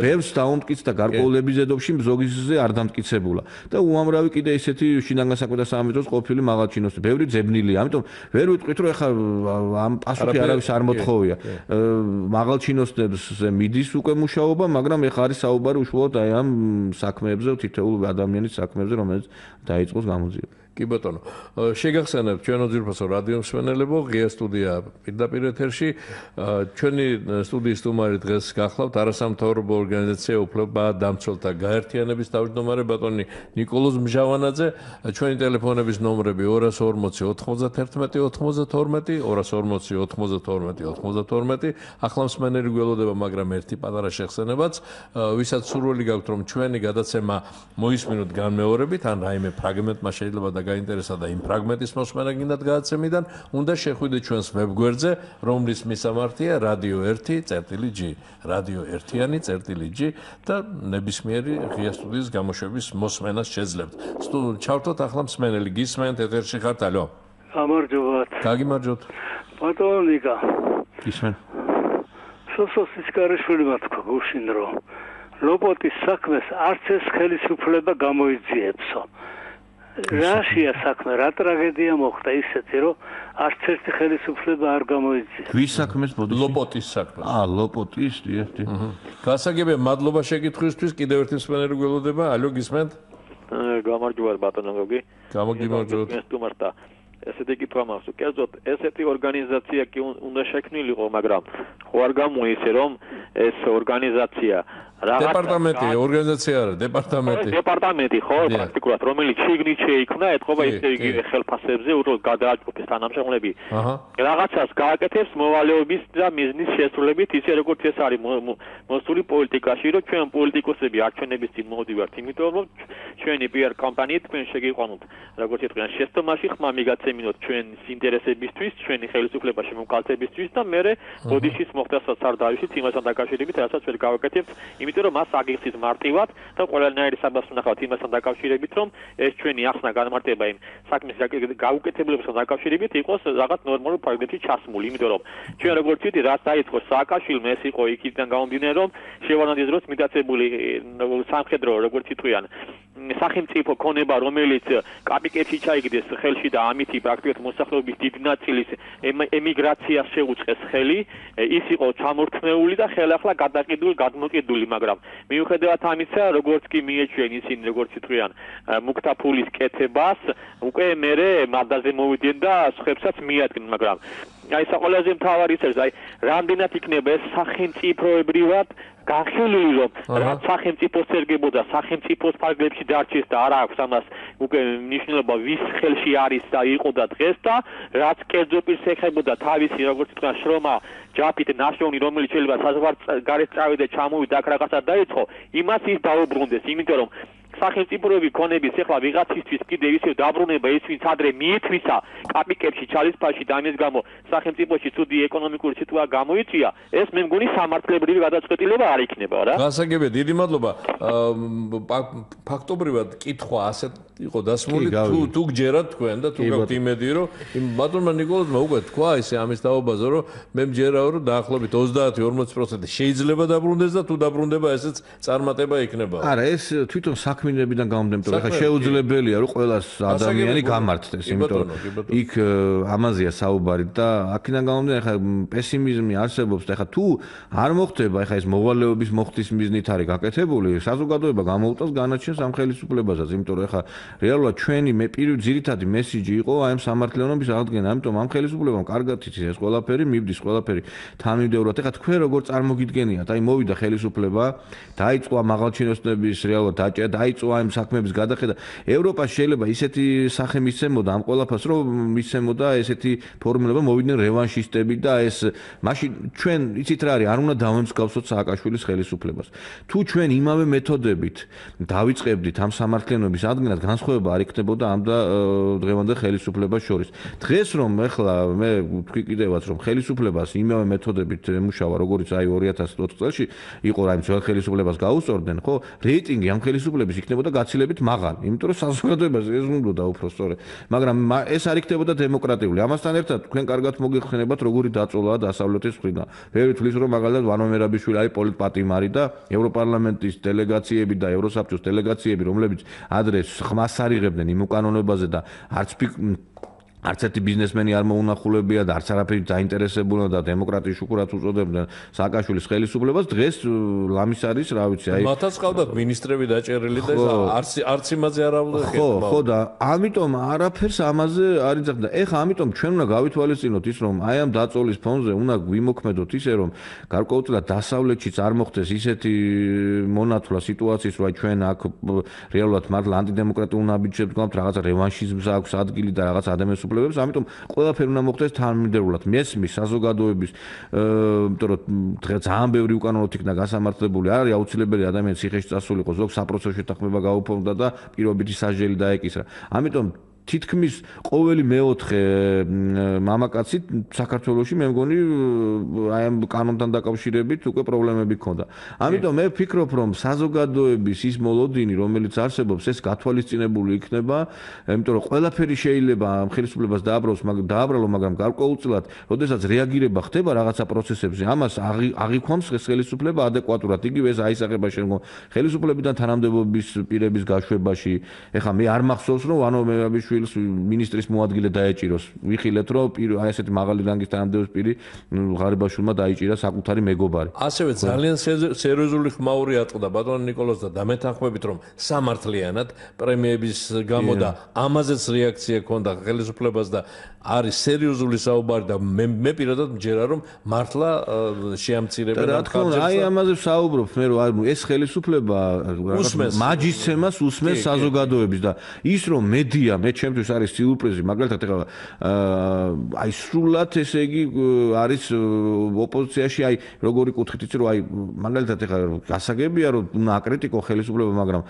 ბევრს დაუმტკიც და გარკვეულ ეპიზოდებში ზოგისზე არ დამტკიცებულა. და უამრავი კიდე ისეთი შინაგან საქმეთა სამინისტროს ყოფილი მაღალჩინოსნი, ბევრი ძებნილია. ამიტომ ვერ ვიტყვით რომ ეხა ამ პასუხი არავის არ მოთხოვია. მაღალჩინოსნებზე მიდის უკვე მუშაობა, მაგრამ ეხა არის საუბარი უშუალოდ აი ამ საქმეებზე, თითოეულ ადამიანის საქმეებზე, რომელიც დაიწყოს გამოძიება. კი ბატონო, შეგახსენებთ ჩვენო ძირფასო რადიო მსმენელებო, ღია სტუდია პირდაპირ ეთერში. ჩვენი სტუდიის სტუმარი დღეს გახლავთ არასამთავრობო ორგანიზაცია უფლება დამცველთა გაერთიანების თავმჯდომარე ბატონი ნიკოლოზ მჟავანაძე. ჩვენი ტელეფონების ნომრები 240 91 92, 240 92 92. ახლა მსმენელი გველოდება, მაგრამ ერთი პატარა შეხსენებაც, ვისაც სურვილი გაქვთ რომ ჩვენი გადაცემა მოისმინოთ განმეორებით, ან რაიმე ფრაგმენტმა შეიძლება და გაინტერესა და იმ ფრაგმენტის მოსმენა გინდათ გადაცემიდან, უნდა შეხვიდეთ ჩვენს ვებგვერდზე, რომლის მისამართია Radio 1.G, Radio 1.G და ნებისმიერი ღია სტუდიის გამოშვების მოსმენას შეძლებთ. ჩავთოთ ახლა მსმენელი, გისმენთ ეთერში ხართ, ალო. გამარჯობათ. გაგიმარჯობთ. ბატონო ნიკა. გისმენ. სოსოსის კარიშვილმა თქვა გუშინ რომ რობოტის საქმეს არც ეს ხელისუფლება გამოიძიებსო. რაშია საქმე, რა ტრაგედია მოხდა ისეთი, რომ არც ერთი ხელისუფლება არ გამოიძიებს. ვის საქმეს ბოდიში? ლოპოტის საქმე. ლოპოტის, ერთი. გასაგებია, მადლობა შეკითხვისთვის, კიდევ ერთი მსმენელი გველოდება, ალო გისმენთ? გამარჯობათ ბატონო გოგი. გამარჯობათ. სტუმართა ესეთი კითხვა მაქვს, კერძოდ ესეთი ორგანიზაცია კი უნდა შექმნილიყო, მაგრამ ხო არ გამოიცე რომ ეს ორგანიზაცია დეპარტამენტი, ორგანიზაცია არა, დეპარტამენტი. დეპარტამენტი ხო, პრაქტიკულად, რომელიც შიგნით შეიქმნა, ეთქობა ისე იგივე ხელფასებზე, უბრალოდ გადააჭრუფეს თანამშრომლები. რაღაცას გააკეთებს მოვალეობის და მიზნის შესრულებით, ისე როგორც ეს არის მოსული პოლიტიკაში, რომ ჩვენ პოლიტიკოსები არჩევნების წინ მოვდივართ, იმიტომ რომ ჩვენი PR კამპანიით თქვენ შეგიყვანოთ, როგორც ეთქვიან, შეცდომაში ხმა მიგაცემინოთ ჩვენი ინტერესებისთვის, ჩვენი ხელისუფლებაში მომკალთებისთვის და მერე ბოდიშის მოხდასაც არ დავიშით იმასთან დაკავშირებით, რასაც ვერ გავაკეთებთ, იმიტომ რომ მას აგიხსნის მარტივად და ყველანაირი საბას ვნახავთ იმასთან დაკავშირებით, რომ ეს ჩვენი ახსნა განმარტება იმ საქმის გაუკეთებლებასთან დაკავშირებით იყოს რაღაც ნორმალურ ფარგლებში ჩასმული, იმიტომ რომ ჩვენ როგორც ვთქვით, რაც დაიწყო სააკაშვილმა, ეს იყო იქიდან გამომდინარე, რომ შევარდნაძის დროს მიტაცებული სამხედრო, როგორც იტყვიან, სახელმწიფო ქონება, რომელიც კაპიკებში ჩაიგდეს ხელში და ამითი პრაქტიკულად მოსახლეობის დიდი ნაწილის ემიგრაციას შეუწყეს ხელი, ის იყო ჩამორთმეული და ხელახლა გადმოკიდული, მაგრამ მიუხედავად ამისა, როგორც კი მიეჩვენ ისინი, როგორც იტყვიან, მუქთა ფულის კეთებას, უკვე მერე მადაზე მოვიდნენ და სხვებსაც მიადგნენ, მაგრამ აი საყოლაზე მთავარი ის არის, აი რამდენად იქნება ეს სახელმწიფოებრივად განხილული, რომ რაც სახელმწიფოს ერგებოდა, სახელმწიფოს ფარგლებში დარჩეს და არა აქვს ამას უკვე მნიშვნელობა ვის ხელში არის და იყო და დღეს და რაც კერძო პირს ეხებოდა თავისი, როგორც თქვა, შრომა, ჯაფით ნაშრომი, რომელიც შეიძლება საზღვარგარეთ გარეთ წავიდა, ჩამოვიდა, აქ რაღაცა დაიწყო, იმას ის დაუბრუნდეს, იმიტომ რომ სახელმწიფოები ქონების ეხლა ვიღაცისთვის კიდევ ისე დაბრუნება ის ვინც ადრე მიეთვისა კაპიკებში ჩალისფაში და ამის გამო სახელმწიფოში ცუდი ეკონომიკური სიტუაცია გამოიწვია, ეს მე მგონი სამართლებრივი გადაწყვეტილება არ იქნება რა. გასაგებია, დიდი მადლობა. ფაქტობრივად კითხვა ასეთ იყო დასმული, თუ გჯერათ თქვენ და თუ გაქვთ იმედი, რომ ბატონმა ნიკოლოზმა უკვე თქვა ისე ამის დაობაზე, რომ მე მჯერავ, რომ დაახლოებით 30-40% შეიძლება დაბრუნდეს და თუ დაბრუნდება, ესეც წარმატება იქნება. არა, ეს თვითონ საქმიანობიდან გამომდინარე, რომ ხა შეუძლებელია, რომ ყველას ადამიანი გამართდეს, იმიტომ რომ იქ ამაზეა საუბარი და აქედან გამომდინარე, ხა პესიმიზმი არსებობს და ხა თუ არ მოხდება, ხა ეს მოვალეობის მოხდის მიზნით არის გაკეთებული, საზოგადოება გამოუწევს განაჩენს ამ ხელისუფლებასაც, იმიტომ რომ ხა რეალურად ჩვენი ძირითადი მესიჯი იყო აი ამ სამართლიანობის აღდგენა, ამიტომ ამ ხელისუფლებამ კარგად იცის ეს ყველაფერი, მივდის ყველაფერი თანმიმდევრულად. ხა თქვენ როგორ წარმოგიდგენიათ, აი მოვიდა ხელისუფლება, დაიწყო მაღალჩინოსნების რეალურად დაიწყო ამ საქმეების გადახედა. ევროპა შეიძლება ისეთი სახე მისცემოდა ამ ყველაფერს, რომ მისცემოდა ესეთი ფორმულება, მოვიდნენ რევანშისტები და ეს მაშინ ჩვენ იცით რა არის, არ უნდა დავემსგავსოთ სააკაშვილის ხელისუფლებას. თუ ჩვენ იმავე მეთოდებით დავიწყებდით ამ სამართლიანობის ადგენას, განსხვავება არ იქნებოდა ამ და დღევანდელ ხელისუფლებას შორის. დღეს რომ ეხლა მე ვთქვი კიდევაც, რომ ხელისუფლებას იმავე მეთოდებით ემუშავა, როგორც აი 2020 წელს იყო რა იმ ძველ ხელისუფლებას გაუსწორდნენ, ხო? რეიტინგი ამ ხელისუფლების იქნებოდა გაცილებით მაღალი, იმიტომ რომ საზოგადოებას ეზრუნებოდა უფრო სწორედ. მაგრამ ეს არ იქნებოდა დემოკრატიული. ამასთან ერთად თქვენ კარგად მოგიხსენებათ, როგორი დაწოლაა დასავლეთის მხრიდან. ბევრი თვლის, რომ მაგალითად ვანო მერაბიშვილი არის პოლიტპატიმარი და ევროპარლამენტის დელეგაციები და ევროსაბჭოს დელეგაციები, რომლებიც ადრე ხმას არიღებდნენ იმ უკანონოებაზე და არც ერთი ბიზნესმენი არ მოუნახულებია და არც არაფერი დაინტერესებულა და დემოკრატიის შუქურაც უწოდებდნენ სააკაშვილის ხელისუფლებას, დღეს ლამის არის, რა ვიცი, აი მათაც ყავდათ მინისტრები დაჭერილი და არც იმაზე არ ავდახეთ. ხო და ამიტომ არაფერს ამაზე არ იძახდა. ეხლა ამიტომ ჩვენ უნდა გავითვალისწინოთ ის, რომ აი ამ დაწოლის ფონზე უნდა გვიმოქმედოთ ისე, რომ გარკვეულწილად დასავლეთშიც არ მოხდეს ისეთი მონათვლა სიტუაციის, რომ აი ჩვენ აქ რეალურად მართლა ანტიდემოკრატიულ ნაბიჯებს გვაქვს, რაღაცა რევანშიზმს აქვს ადგილი და რაღაც ადამიანს ამიტომ ყველაფერი უნდა მოხდეს თანმიმდევრულად. მესმის საზოგადოების, იმიტომ რომ დღეს ძალიან ბევრი უკანონოდ იქნა გასამართლებული, არ არის აუცილებელი ადამიანის ციხეში წასულიყო, ზოგ საპროცესო შეთანხმება გაუფორმდა და პირობითი სასჯელი დაეკისრა. ამიტომ თითქმის ყოველი მეოთხე მამაკაცი საქართველოში მე მგონი აი ამ კანონთან დაკავშირებით უკვე პრობლემები ჰქონდა. ამიტომ მე ვფიქრობ, რომ საზოგადოების ის მოლოდინი, რომელიც არსებობს, ეს გათვალისწინებული იქნება, იმიტომ რომ ყველაფერი შეიძლება ამ ხელისუფლებას დააბრალოს, მაგრამ გარკვეულწილად, როდესაც რეაგირება ხდება რაღაცა პროცესებზე, ამას აღიქვამს ხელისუფლება ადეკვატურად. იგივე ეს აისახება შემდგომ ხელისუფლებიდან თანამდებობის პირების გაშვებაში. ეხლა მე არ მახსოვს, რომ ვანო მერაბიშვილი შვილს მინისტრის მოადგილე დაეჭიროს. ვიხილეთ, რომ აი ესეთი მაღალი რანგის თანამდებობის პირი ღარიბაშვილმა დაიჭირა საკუთარი მეგობარი. ასევე ძალიან სერიოზული ხმაური ატყდა ბატონ ნიკოლოზ და დამეთანხმებით, რომ სამართლიანად პრემიების გამო და ამაზეც რეაქცია ჰქონდა ხელისუფლებას და არის სერიოზული საუბარი და მე პირადად მჯერა, რომ მართლა შეამცირებენ ამ ხარჯებს. აი ამაზე საუბრობ მე, რომ ეს ხელისუფლება მაჯისცემას უსმენს საზოგადოების და ის რომ მედია მე ჩემთვის არის სიურპრიზი, მაგალითად ეხლა აი სრულად ესე იგი არის ოპოზიციაში, აი როგორი კუთხით იცი რომ აი მაგალითად ეხლა გასაგებია რომ უნდა აკრიტიკო ხელისუფლება, მაგრამ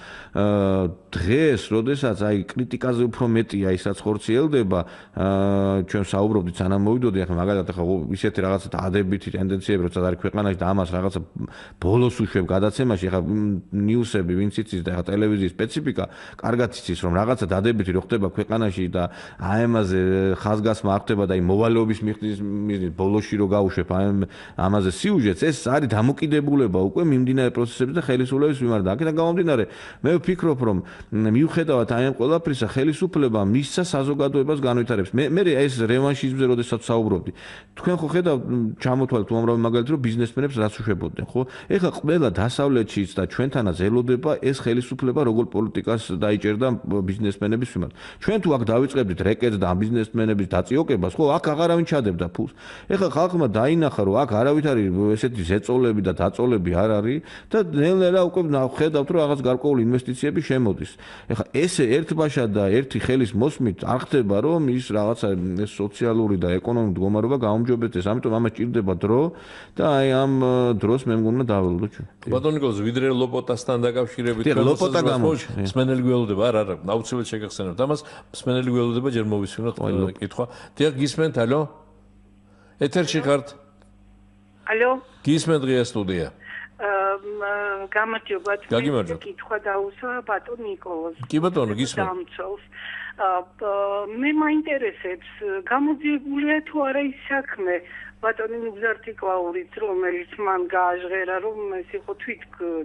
დღეს როდესაც აი კრიტიკაზე უფრო მეტია ის რაც ხორციელდება, ჩვენ საუბრობდით სანამ მოვიდოდი, ახლა მაგალითად ახლა ისეთი რაღაცა დადებითი ტენდენციები როცა არის ქვეყანაში და ამას რაღაცა ბოლოს უშვებ გადაცემაში, ახლა ნიუსები ვინც იცის და ახლა ტელევიზიის სპეციფიკა კარგად იცის, რომ რაღაცა დადებითი რო ხდება ქვეყანაში და აი ამაზე ხაზგასმა არ ხდება და აი მოვალეობის მიზნით ბოლოში რო გაუშვებ ამაზე სიუჟეტს, ეს არის დამოკიდებულება უკვე მიმდინარე პროცესების და ხელისუფლების მიმართ. აქედან გამომდინარე, მე ვფიქრობ, რომ მიუხედავად აი ამ ყველაფრისა, ხელისუფლება მისცა საზოგადოებას განვითარებს. მე ეს რევანშიზმზე როდესაც საუბრობდი, თქვენ ხო ხედავთ ჩამოთვალეთ უამრავი მაგალითი, რომ ბიზნესმენებს რაც უშვებოდნენ, ხო? ეხლა ყველა დასავლეთშიც და ჩვენთანაც ელოდება ეს ხელისუფლება როგორ პოლიტიკას დაიჭერდა ბიზნესმენების მიმართ. ჩვენ თუ აქ დავიწყებდით რეკეტს და ბიზნესმენების დაწიოკებას, ხო, აქ აღარავინ ჩადებდა ფულს. ეხლა ხალხმა დაინახა, რომ აქ არავით არის ესეთი ზეწოლები და დაწოლები არ არის და ნელ-ნელა უკვე ხედავთ, რომ რაღაც გარკვეული ინვესტიციები შემოდის. ეხლა ესე ერთბაშად და ერთი ხელის მოსმით არ ხდება, რომ ის რაღაცა ეს სოციალური და ეკონომიკური მდგომარეობა გაუმჯობესდეს. ამიტომ ამას ჭირდება დრო და აი ამ დროს მე მგონა დაველოდო ჩვენ. ბატონ ნიკოლოზ, ვიდრე ლოპოტასთან დაკავშირებით ლოპოტა მსმენელი გველოდება, არა, აუცილებლად შეგახსენებთ ამას, მსმენელი გველოდება ჯერ მოვისმინოთ კითხვა. დიახ, გისმენთ, ალო? ეთერში ხართ? ალო? გისმენთ ღია სტუდია. გამარჯობათ. გაგიმარჯობთ. კითხვა დაუსვა ბატონ ნიკოლოზ. კი ბატონო, გისმენთ. დამცველს. მე მაინტერესებს, გამოძიებულია თუ არა ის საქმე ბატონი ნუგზართი კლაურიც, რომელიც მან გააჟღერა, რომ ეს იყო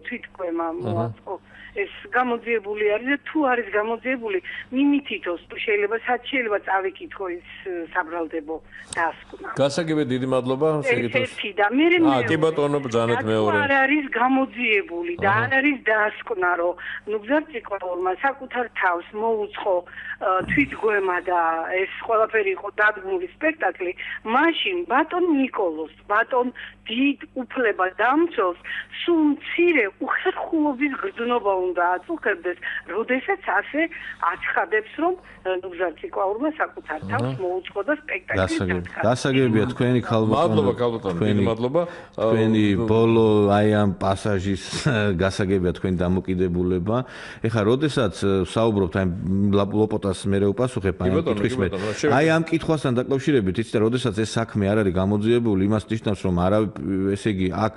თვითგვემა მოაწყო. ეს გამოძიებული არის და თუ არის გამოძიებული, მიმითითოს შეიძლება წავიკითხო ის საბრალდებო დასკვნა. გასაგებია, დიდი მადლობა შეკითხვას. ერთი და მე კი ბატონო, ბრძანეთ მეორე. არ არის გამოძიებული და არ არის დასკვნა, რომ ნუგზართი კლაურმა საკუთარ თავს მოუწყო თვითგვემა და ეს ყველაფერი იყო დადგმული სპექტაკლი, მაშინ ბატონ ნიკოლოზ, ბატონ დიდ უფლება დამცველს, სულ მცირე უხერხულობის გრძნობა უნდა აწუხებდეს, როდესაც ასე აცხადებს, რომ ნუგზართი კლაურმა საკუთარ თავს მოუწყო და სპექტაკლი დადგა. გასაგებია თქვენი ქალბატონო. მადლობა, მადლობა. თქვენი ბოლო აი ამ პასაჟის გასაგებია თქვენი დამოკიდებულება. ეხლა როდესაც საუბრობთ აი ლოპოტას მე ვპასუხებ აი კითხვის მე. აი ამ კითხვასთან დაკავშირებით იცით და როდესაც ეს საქმე არ არის გამოძიებული, იმას ნიშნავს, რომ არა ესე იგი აქ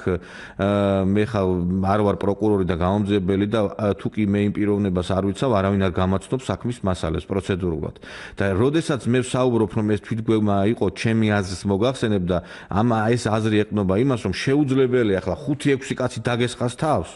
მე ხარ არ ვარ პროკურორი და გამომძიებელი და თუ კი მე იმ პიროვნებას არ ვიცავ, არავინ არ გამაცნობს საქმის მასალებს პროცედურულად. და როდესაც მე ვსაუბრობ, რომ ეს თვითგვემა იყო, ჩემი აზრს მოგახსენებ და ეს აზრი ეყნობა იმას, რომ შეუძლებელია ახლა 5-6 კაცი დაგესხას თავს.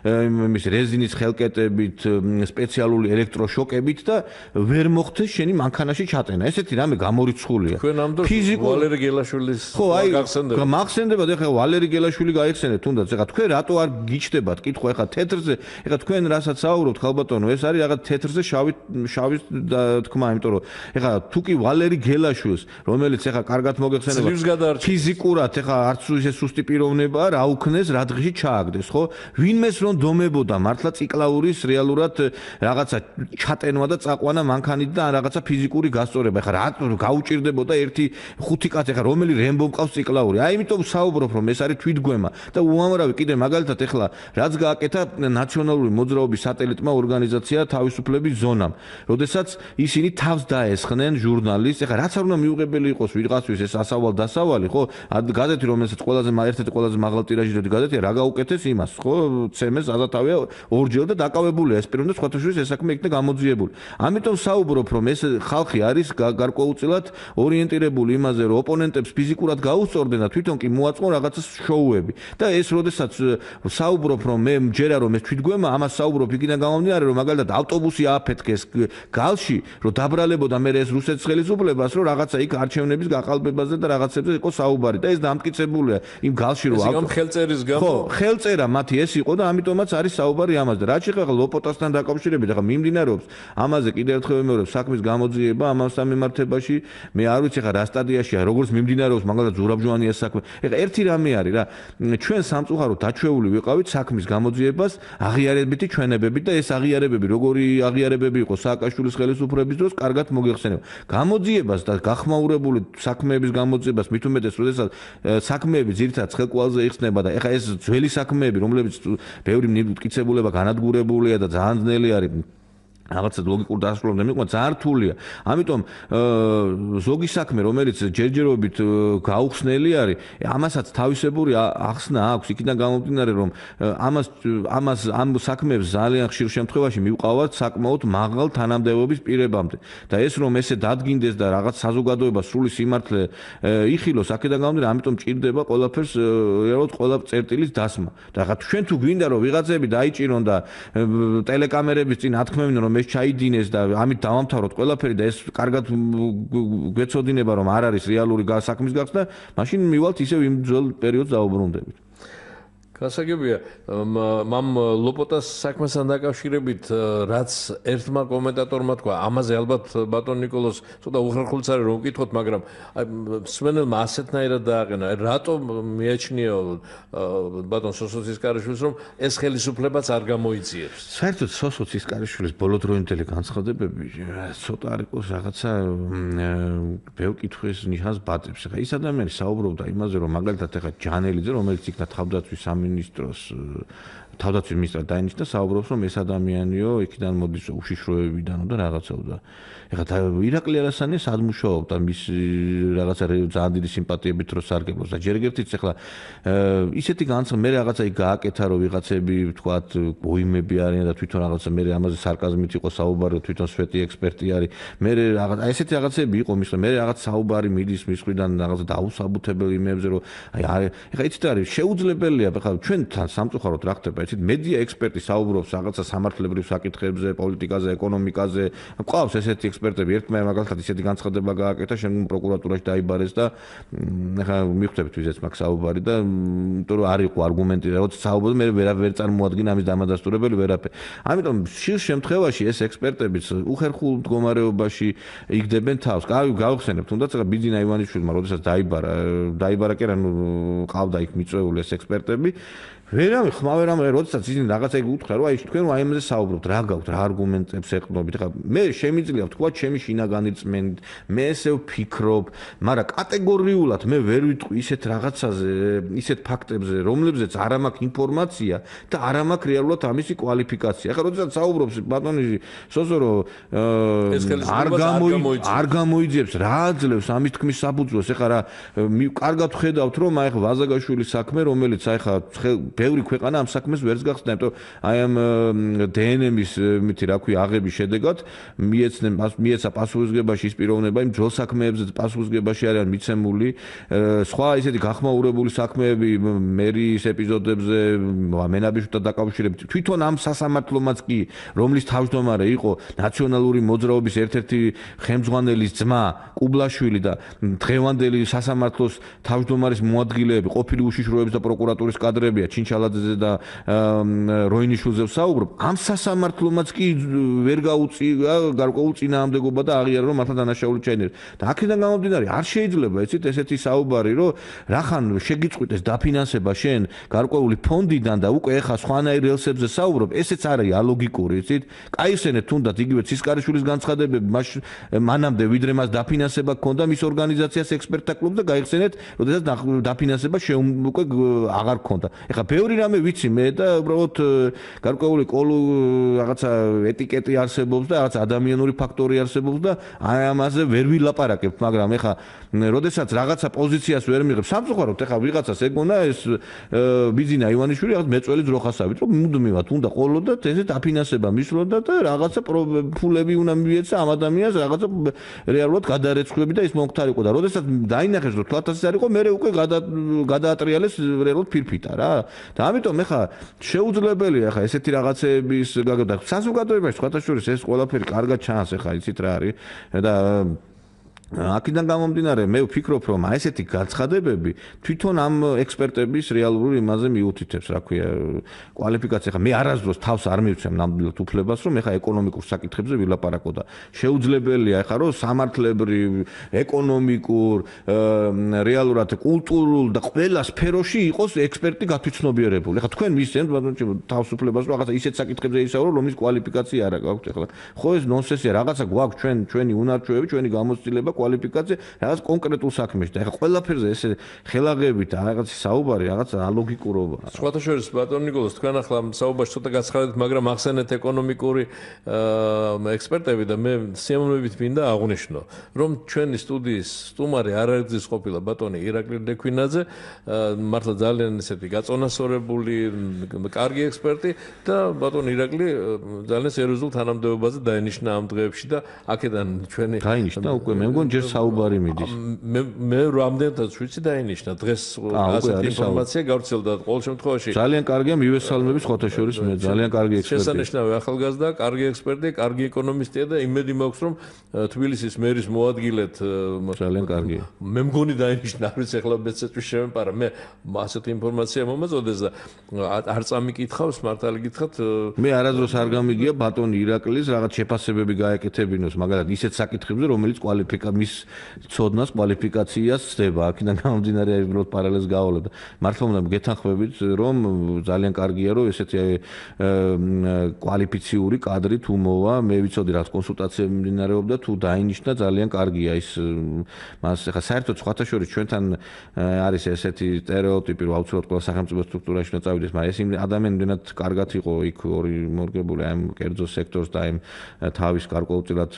იმის რეზინის ხელკეტებით, სპეციალური ელექტროშოკებით და ვერ მოხდეს შენი მანქანაში ჩატენა. ესეთი რამე გამორიცხულია. თქვენ ამ დროს ვალერი გელაშვილის გახსენდებათ. მახსენდებათ, ეხლა ვალერი გელაშვილი გაიხსენეთ თუნდაც. ეხლა თქვენ რატო არ გიჩნდებათ კითხვა ეხლა თეთრზე? ეხლა თქვენ რასაც საუბრობთ ხალბატონო, ეს არის რაღაც თეთრზე შავი თქმა, იმიტომ რომ ეხლა თუ კი ვალერი გელაშვილს, რომელიც ეხლა კარგად მოგეხსენებათ, ფიზიკურად ეხლა არც ისე სუსტი პიროვნებაა, რა უქნეს, რა დღეში ჩააგდეს, ხო? ვინმეს რომ დომებოდა მართლა ციკლაურის რეალურად რაღაცა ჩატენვა და წაყვანა მანქანით და რაღაცა ფიზიკური გასწორება. ეხლა რა გაუჭირდებოდა 1-5 კაცი, ეხლა რომელი რემბო მყავს ციკლაური. აი იმიტომ საუბრობ, რომ ეს არის თვითგვემა და უამრავი კიდე მაგალითად ეხლა რაც გააკეთა ნაციონალური მოძრაობის სატელიტმა ორგანიზაცია თავისუფლების ზონამ, როდესაც ისინი თავს დაესხნენ ჟურნალისტს. ეხლა რაც არ უნდა მიუღებელი იყოს ვიღაცთვის ეს დასავალი, ხო? გაზეთი რომელსაც ერთ-ერთი ყველაზე მაღალ ტირაჟირებული გაზეთია, რა გაუკეთეს იმას, ხო? ცემეს ზადათავია ორჯერ და დაკავებულია ეს პიროვნები სხვათა შორის ეს საქმე იქნა გამოძიებული. ამიტომ საუბრობ რომ ეს ხალხი არის გარკვეულწილად ორიენტირებული იმაზე რომ ოპონენტებს ფიზიკურად გაუსწორდნენ და თვითონ კი მოაწყონ რაღაცა შოუები და ეს როდესაც საუბრობ რომ მე მჯერა რომ ეს თვითგვემა ამას საუბრობ იქიდან გამომდინარე რომ მაგალითად ავტობუსი ააფეთქეს გალში რომ დაბრალებოდა მე ეს რუსეთის ხელისუფლებას რომ რაღაცა იქ არჩევნების გაყალბებაზე და რაღაცებზე იყო საუბარი და ეს დამტკიცებულია იმ გალში რომ ხელწერის გამო ხო ხელწერა მათი ეს იყო და ამიტომაც არის საუბარი ამაზე რაც ახლა ლოპოტასთან დაკავშირებით ახლა მიმდინარეობს ამაზე კიდევ ერთხელ ვიმეორებ საქმის გამოძიება ამასთან მიმართებაში მე არ ვიცი ახლა რა სტადიაშია როგორც მიმდინარეობს მაგალითად ზურაბჯოვანიას საქმე ახლა ერთი რამე არის რა ჩვენ სამწუხაროდ დაჩვეული ვიყავით საქმის გამოძიებას აღიარებითი ჩვენებებით და ეს აღიარებები როგორი აღიარებები იყო სააკაშვილის ხელისუფლების დროს კარგად მოგეხსენება გამოძიებას და გახმაურებული საქმეების გამოძიებას მით უმეტეს როდესაც საქმეები ძირითადად ხელკვალზე იხსნება და ეხლა ეს ძველი საქმეები რომლებიც ბევრი მტკიცებულება განადგურებულია და ძალიან ძნელი არის რაღაცა ლოგიკურ დასრულებამდე მიყვა ძალიან რთულია. ამიტომ ზოგი საქმე რომელიც ჯერჯერობით გაუხსნელი არის, ამასაც თავისებური ახსნა აქვს იქიდან გამომდინარე რომ ამ საქმეებს ძალიან ხშირ შემთხვევაში მივყავართ საკმაოდ მაღალ თანამდებობის პირებამდე და ეს რომ ესე დადგინდეს და რაღაც საზოგადოება სრული სიმართლე იხილოს აქედან გამომდინარე ამიტომ ჭირდება ყველაფერს რეალურად ყველა წერტილის დასმა. და რა ჩვენ თუ გვინდა რომ ვიღაცები დაიჭირონ და ტელეკამერების წინ ათქმევინონ რომ ჩაიდინეს და ამით დავამთავროთ ყველაფერი და ეს კარგად გვეცოდინება რომ არ არის რეალური საქმის გახსნა, მაშინ მივალთ ისევ იმ ძველ პერიოდს დაუბრუნდებით. გასაგებია, მამ ლოპოტას საქმესთან დაკავშირებით რაც ერთმა კომენტატორმა თქვა, ამაზე ალბათ ბატონ ნიკოლოზ ცოტა უხერხულიც არის რომ ვკითხოთ, მაგრამ მსმენელმა ასეთნაირად დააყენა, რატომ მიაჩნია ბატონ სოსოცისკარიშვილს რომ ეს ხელისუფლებაც არ გამოიძიებს? საერთოდ სოსოცისკარიშვილის ბოლოდროინდელი განცხადებები ცოტა არ იყოს რაღაცა ბევრ კითხვის ნიშანს ბატებს. ხა ის ადამიანი საუბრობდა იმაზე რომ მაგალითად ეხა ჯანელიძე რომელიც იქნა თავდაცვის სამინისტროს თავდაცვის მინისტრად დაინიშნა საუბრობს რომ ეს ადამიანიო იქიდან მოდის უშიშროებიდანო და რაღაცაო და ეხლა ირაკლი არასანი სადმუშაობდა მის რაღაცა ძალიან დიდი სიმპათიებით რო სარგებლობს და ჯერ ერთიც ეხლა ისეთი განცხადება მე რაღაცა იქ გააკეთა რომ ვიღაცები ვთქვათ გოიმები არიან და თვითონ რაღაცა მე ამაზე სარკაზმით იყო საუბარი თვითონ სვეტი ექსპერტი არის მე რაღაცა ესეთი რაღაცები იყო მის მე რაღაც საუბარი მიდის მის მხრიდან რაღაცა დაუსაბუთებელი იმებზე რომ აი ეხლა იცით არის შეუძლებელია ეხლა ჩვენთან სამწუხაროდ რა ხდება იცით მედია ექსპერტი საუბრობს რაღაცა სამართლებრივ საკითხებზე პოლიტიკაზე ეკონომიკაზე ყავს ესეთი ექსპერტები ერთმა მაგალითად ისეთი განცხადება გააკეთა შემდგომ პროკურატურაში დაიბარეს და ეხლა მივხვდებით ვიზეც მაგ საუბარი და იმიტომ რომ არ იყო არგუმენტი როცა საუბრობ მე ვერ წარმოადგინა ამის დამადასტურებელი ვერაფერი ამიტომ ხშირ შემთხვევაში ეს ექსპერტებიც უხერხულ მდგომარეობაში იგდებენ თავს გავხსენებთ თუნდაც ბიძინა ივანიშვილმა როდესაც დაიბარა კი რა ყავდა იქ მიწვეული ეს ექსპერტები ვერავე ხმავერამ როდესაც ისინი რაღაცა უთხრა რომ აი თქვენ აი ამაზე საუბრობთ რა გაქვთ რა არგუმენტებს ეყნობით ხა მე შემიძლია ვთქვა ჩემი შინაგანი წმენდით მე ესე ვფიქრობ მაგრამ კატეგორიულად მე ვერ ვიტყვი ისეთ რაღაცაზე ისეთ ფაქტებზე რომლებზეც არ მაქვს ინფორმაცია და არ მაქვს რეალურად ამისი კვალიფიკაცია ხა როდესაც საუბრობს ბატონი სოზორო არ გამოიძიებს რა აძლევს ამის თქმის საფუძველს ეხლა რა კარგად ხედავთ რომ აი ხა ვაზაგაშვილის საქმე რომელიც აი ხა ბევრი ქვეყანა ამ საქმეს ვერც გახსნა, იმიტომ აი ამ დნმ-ის მითი რა ქვია აღების შედეგად მიეცა პასუხისგებაში ის პიროვნება იმ ძველ საქმეებზე პასუხისგებაში არიან მიცემული სხვა ისეთი გახმაურებული საქმეები მერის ეპიზოდებზე მენაბიჯთან დაკავშირებით თვითონ ამ სასამართლომაც კი რომლის თავმჯდომარე იყო ნაციონალური მოძრაობის ერთ-ერთი ხელმძღვანელის ძმა კუბლაშვილი და დღევანდელი სასამართლოს თავმჯდომარის მოადგილეები ყოფილი უშიშროების და პროკურატურის კადრებია ჩინჩალაძეზე და როინიშვილზე საუბრობ ამ სასამართლომაც კი ვერ გაუწია გარკვეულ წინააღმდეგობა და აღიარა რომ მართლა დანაშაული ჩაინერა და აქედან გამომდინარე არ შეიძლება იცით ესეთი საუბარი რომ რახან შეგიწყვიტეს დაფინანსება შენ გარკვეული ფონდიდან და უკვე ეხა სხვანაირ რელსებზე საუბრობ ესეც არის ალოგიკური იცით კაიხსენეთ თუნდაც იგივე ცისკარიშვილის განცხადებები მანამდე ვიდრე მას დაფინანსება ჰქონდა მის ორგანიზაციას ექსპერტთა კლუბს და გაიხსენეთ როდესაც დაფინანსება უკვე აღარ ჰქონდა ეხა ბევრი რამე ვიცი მე და უბრალოდ გარკვეული რაღაცა ეტიკეტი არსებობს და რაღაც ადამიანური ფაქტორი არსებობს და ამაზე ვერ ვილაპარაკებ, მაგრამ ეხა როდესაც რაღაცა პოზიციას ვერ მიღებ, სამწუხაროდ ეხა ვიღაცას ეგონა ეს ბიძინა ივანიშვილი რაღაც მეწველი ძროხასავით, რომ მუდმივად უნდა ყოლოდა ესეთ აფინანსება მისვლოდა და რაღაცა ფულები უნდა მიეცა ამ ადამიანს რაღაცა რეალურად გადარეცხლები და ის მომხდარიყო და როდესაც დაინახეს რომ თვალთასი არ იყო, მე უკვე გადაატრიალეს რეალურად ფირფიტა რა. და ამიტომ ეხა შეუძლებელია ეხა ესეთი რაღაცების გაგდა საზოგადოებაში სხვათა შორის ეს ყველაფერი კარგად ჩანს ეხა იცით რა არის და აქედან გამომდინარე მე ვფიქრობ რომ ესეთი გაცხადებები თვითონ ამ ექსპერტების რეალურ იმაზე მიუთითებს რა ქვია კვალიფიკაცია ხა მე არასდროს თავს არ მივცემ ნამდვილად უფლებას რომ ეხა ეკონომიკურ საკითხებზე ვილაპარაკო და შეუძლებელია ეხა რომ სამართლებრივ ეკონომიკურ რეალურად კულტურულ და ყველა სფეროში იყოს ექსპერტი გათვითცნობიერებული ეხა თქვენ მისცემთ თავს უფლებას რომ რაღაცა ისეთ საკითხებზე ისაუბროთ რომლის კვალიფიკაცია არ აქვს ეხლა ხო ეს ნონსენსია რაღაცა გვაქვს ჩვენი უნარჩვევები ჩვენი გამოცდილება კვალიფიკაცია რაღაც კონკრეტულ საქმეში და ეხლა ყველაფერზე ესე ხელაღებით რაღაც საუბარი რაღაც ალოგიკურობა. სხვათა შორის ბატონ ნიკოლოზ თქვენ ახლა საუბარში ცოტა გაცხადეთ, მაგრამ ახსენეთ ეკონომიკური ექსპერტები და მე სიამოვნებით მინდა აღვნიშნო, რომ ჩვენი სტუდიის სტუმარი არაერთგზის ყოფილა ბატონი ირაკლი ლექვინაძე, მართლა ძალიან ესეთი გაწონასწორებული, კარგი ექსპერტი და ბატონ ირაკლი ძალიან სერიოზულ თანამდებობაზე დაინიშნა ამ დღეებში და აქედან ჩვენი დაინიშნა უკვე მე მგონი ჯერ საუბარი მიდის. მე რამდენადაც ვიცი დაინიშნა დღეს ასეთი ინფორმაცია გავრცელდა ყოველ შემთხვევაში. ძალიან კარგია მივესალმები სხვათა შორის მე ძალიან კარგი ექსპერტია. შესანიშნავი ახალგაზრდა, კარგი ექსპერტი, კარგი ეკონომისტია და იმედი მაქვს რომ თბილისის მერის მოადგილედ ძალიან კარგია. მე მგონი დაინიშნა, არ ვიცი ახლა მეცეჭვის შემეპარა, მე ასეთი ინფორმაცია მომეწოდეს და არ წამიკითხავს, მართალი გითხრათ. მე არასდროს არ გამიგია ბატონი ირაკლის რაღაც შეფასებები გაეკეთებინოს, მაგალითად ისეთ საკითხებზე, რომელიც მის ცოდნას კვალიფიკაციას ცდება. აქედან გამომდინარე უბრალოდ პარალელს გავავლებ. მართლა უნდა გეთანხმებით, რომ ძალიან კარგია, რომ ესეთი კვალიფიციური კადრი თუ მოვა, მე ვიცოდი რა კონსულტაცია მიმდინარეობდა, თუ დაინიშნა ძალიან კარგია ის მას ახლა საერთოდ სხვათა შორის ჩვენთან არის ესეთი სტერეოტიპი, რომ აუცილებლად ყველა სახელმწიფო სტრუქტურაში უნდა წავიდეს, მაგრამ ეს ადამიანი იმდენად კარგად იყო იქ ორი მორგებული ამ კერძო სექტორს და იმ თავის გარკვეულწილად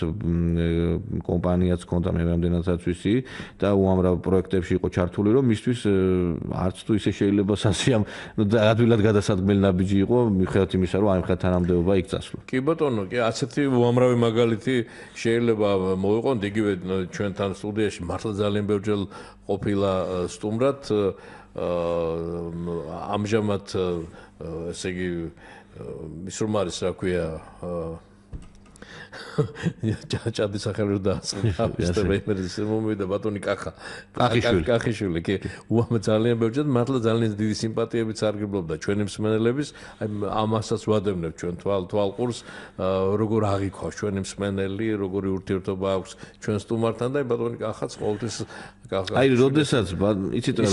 კომპანიაც ქონდა მე რამდენადაც ვიცი და უამრავ პროექტებში იყო ჩართული რომ მისთვის არც თუ ისე შეიძლება სასიამ ადვილად გადასადგმელი ნაბიჯი იყო მიხედავთ იმისა რომ აი ხა თანამდებობა იქ წასვლა. კი ბატონო, კი ასეთი უამრავი მაგალითი შეიძლება მოვიყვანოთ იგივე ჩვენთან სტუდიაში მართლა ძალიან ბევრჯერ ყოფილა სტუმრად ამჟამად ესე იგი ის რომ არის რა ქვია ჩადი სახელი და ასწრაფება იმედის მომივიდა ბატონი კახიშვილი კი უამრავ ძალიან ბევრჯერ მართლა ძალიან დიდი სიმპათიებით სარგებლობდა ჩვენი მსმენელების აი ამასაც ვადევნებ ჩვენ თვალყურს როგორ აღიქواش ჩვენი მსმენელი როგორი ურთიერთობა აქვს ჩვენ სტუმართან და ბატონი კახაც ყოველთვის აი როდესაც იცით რა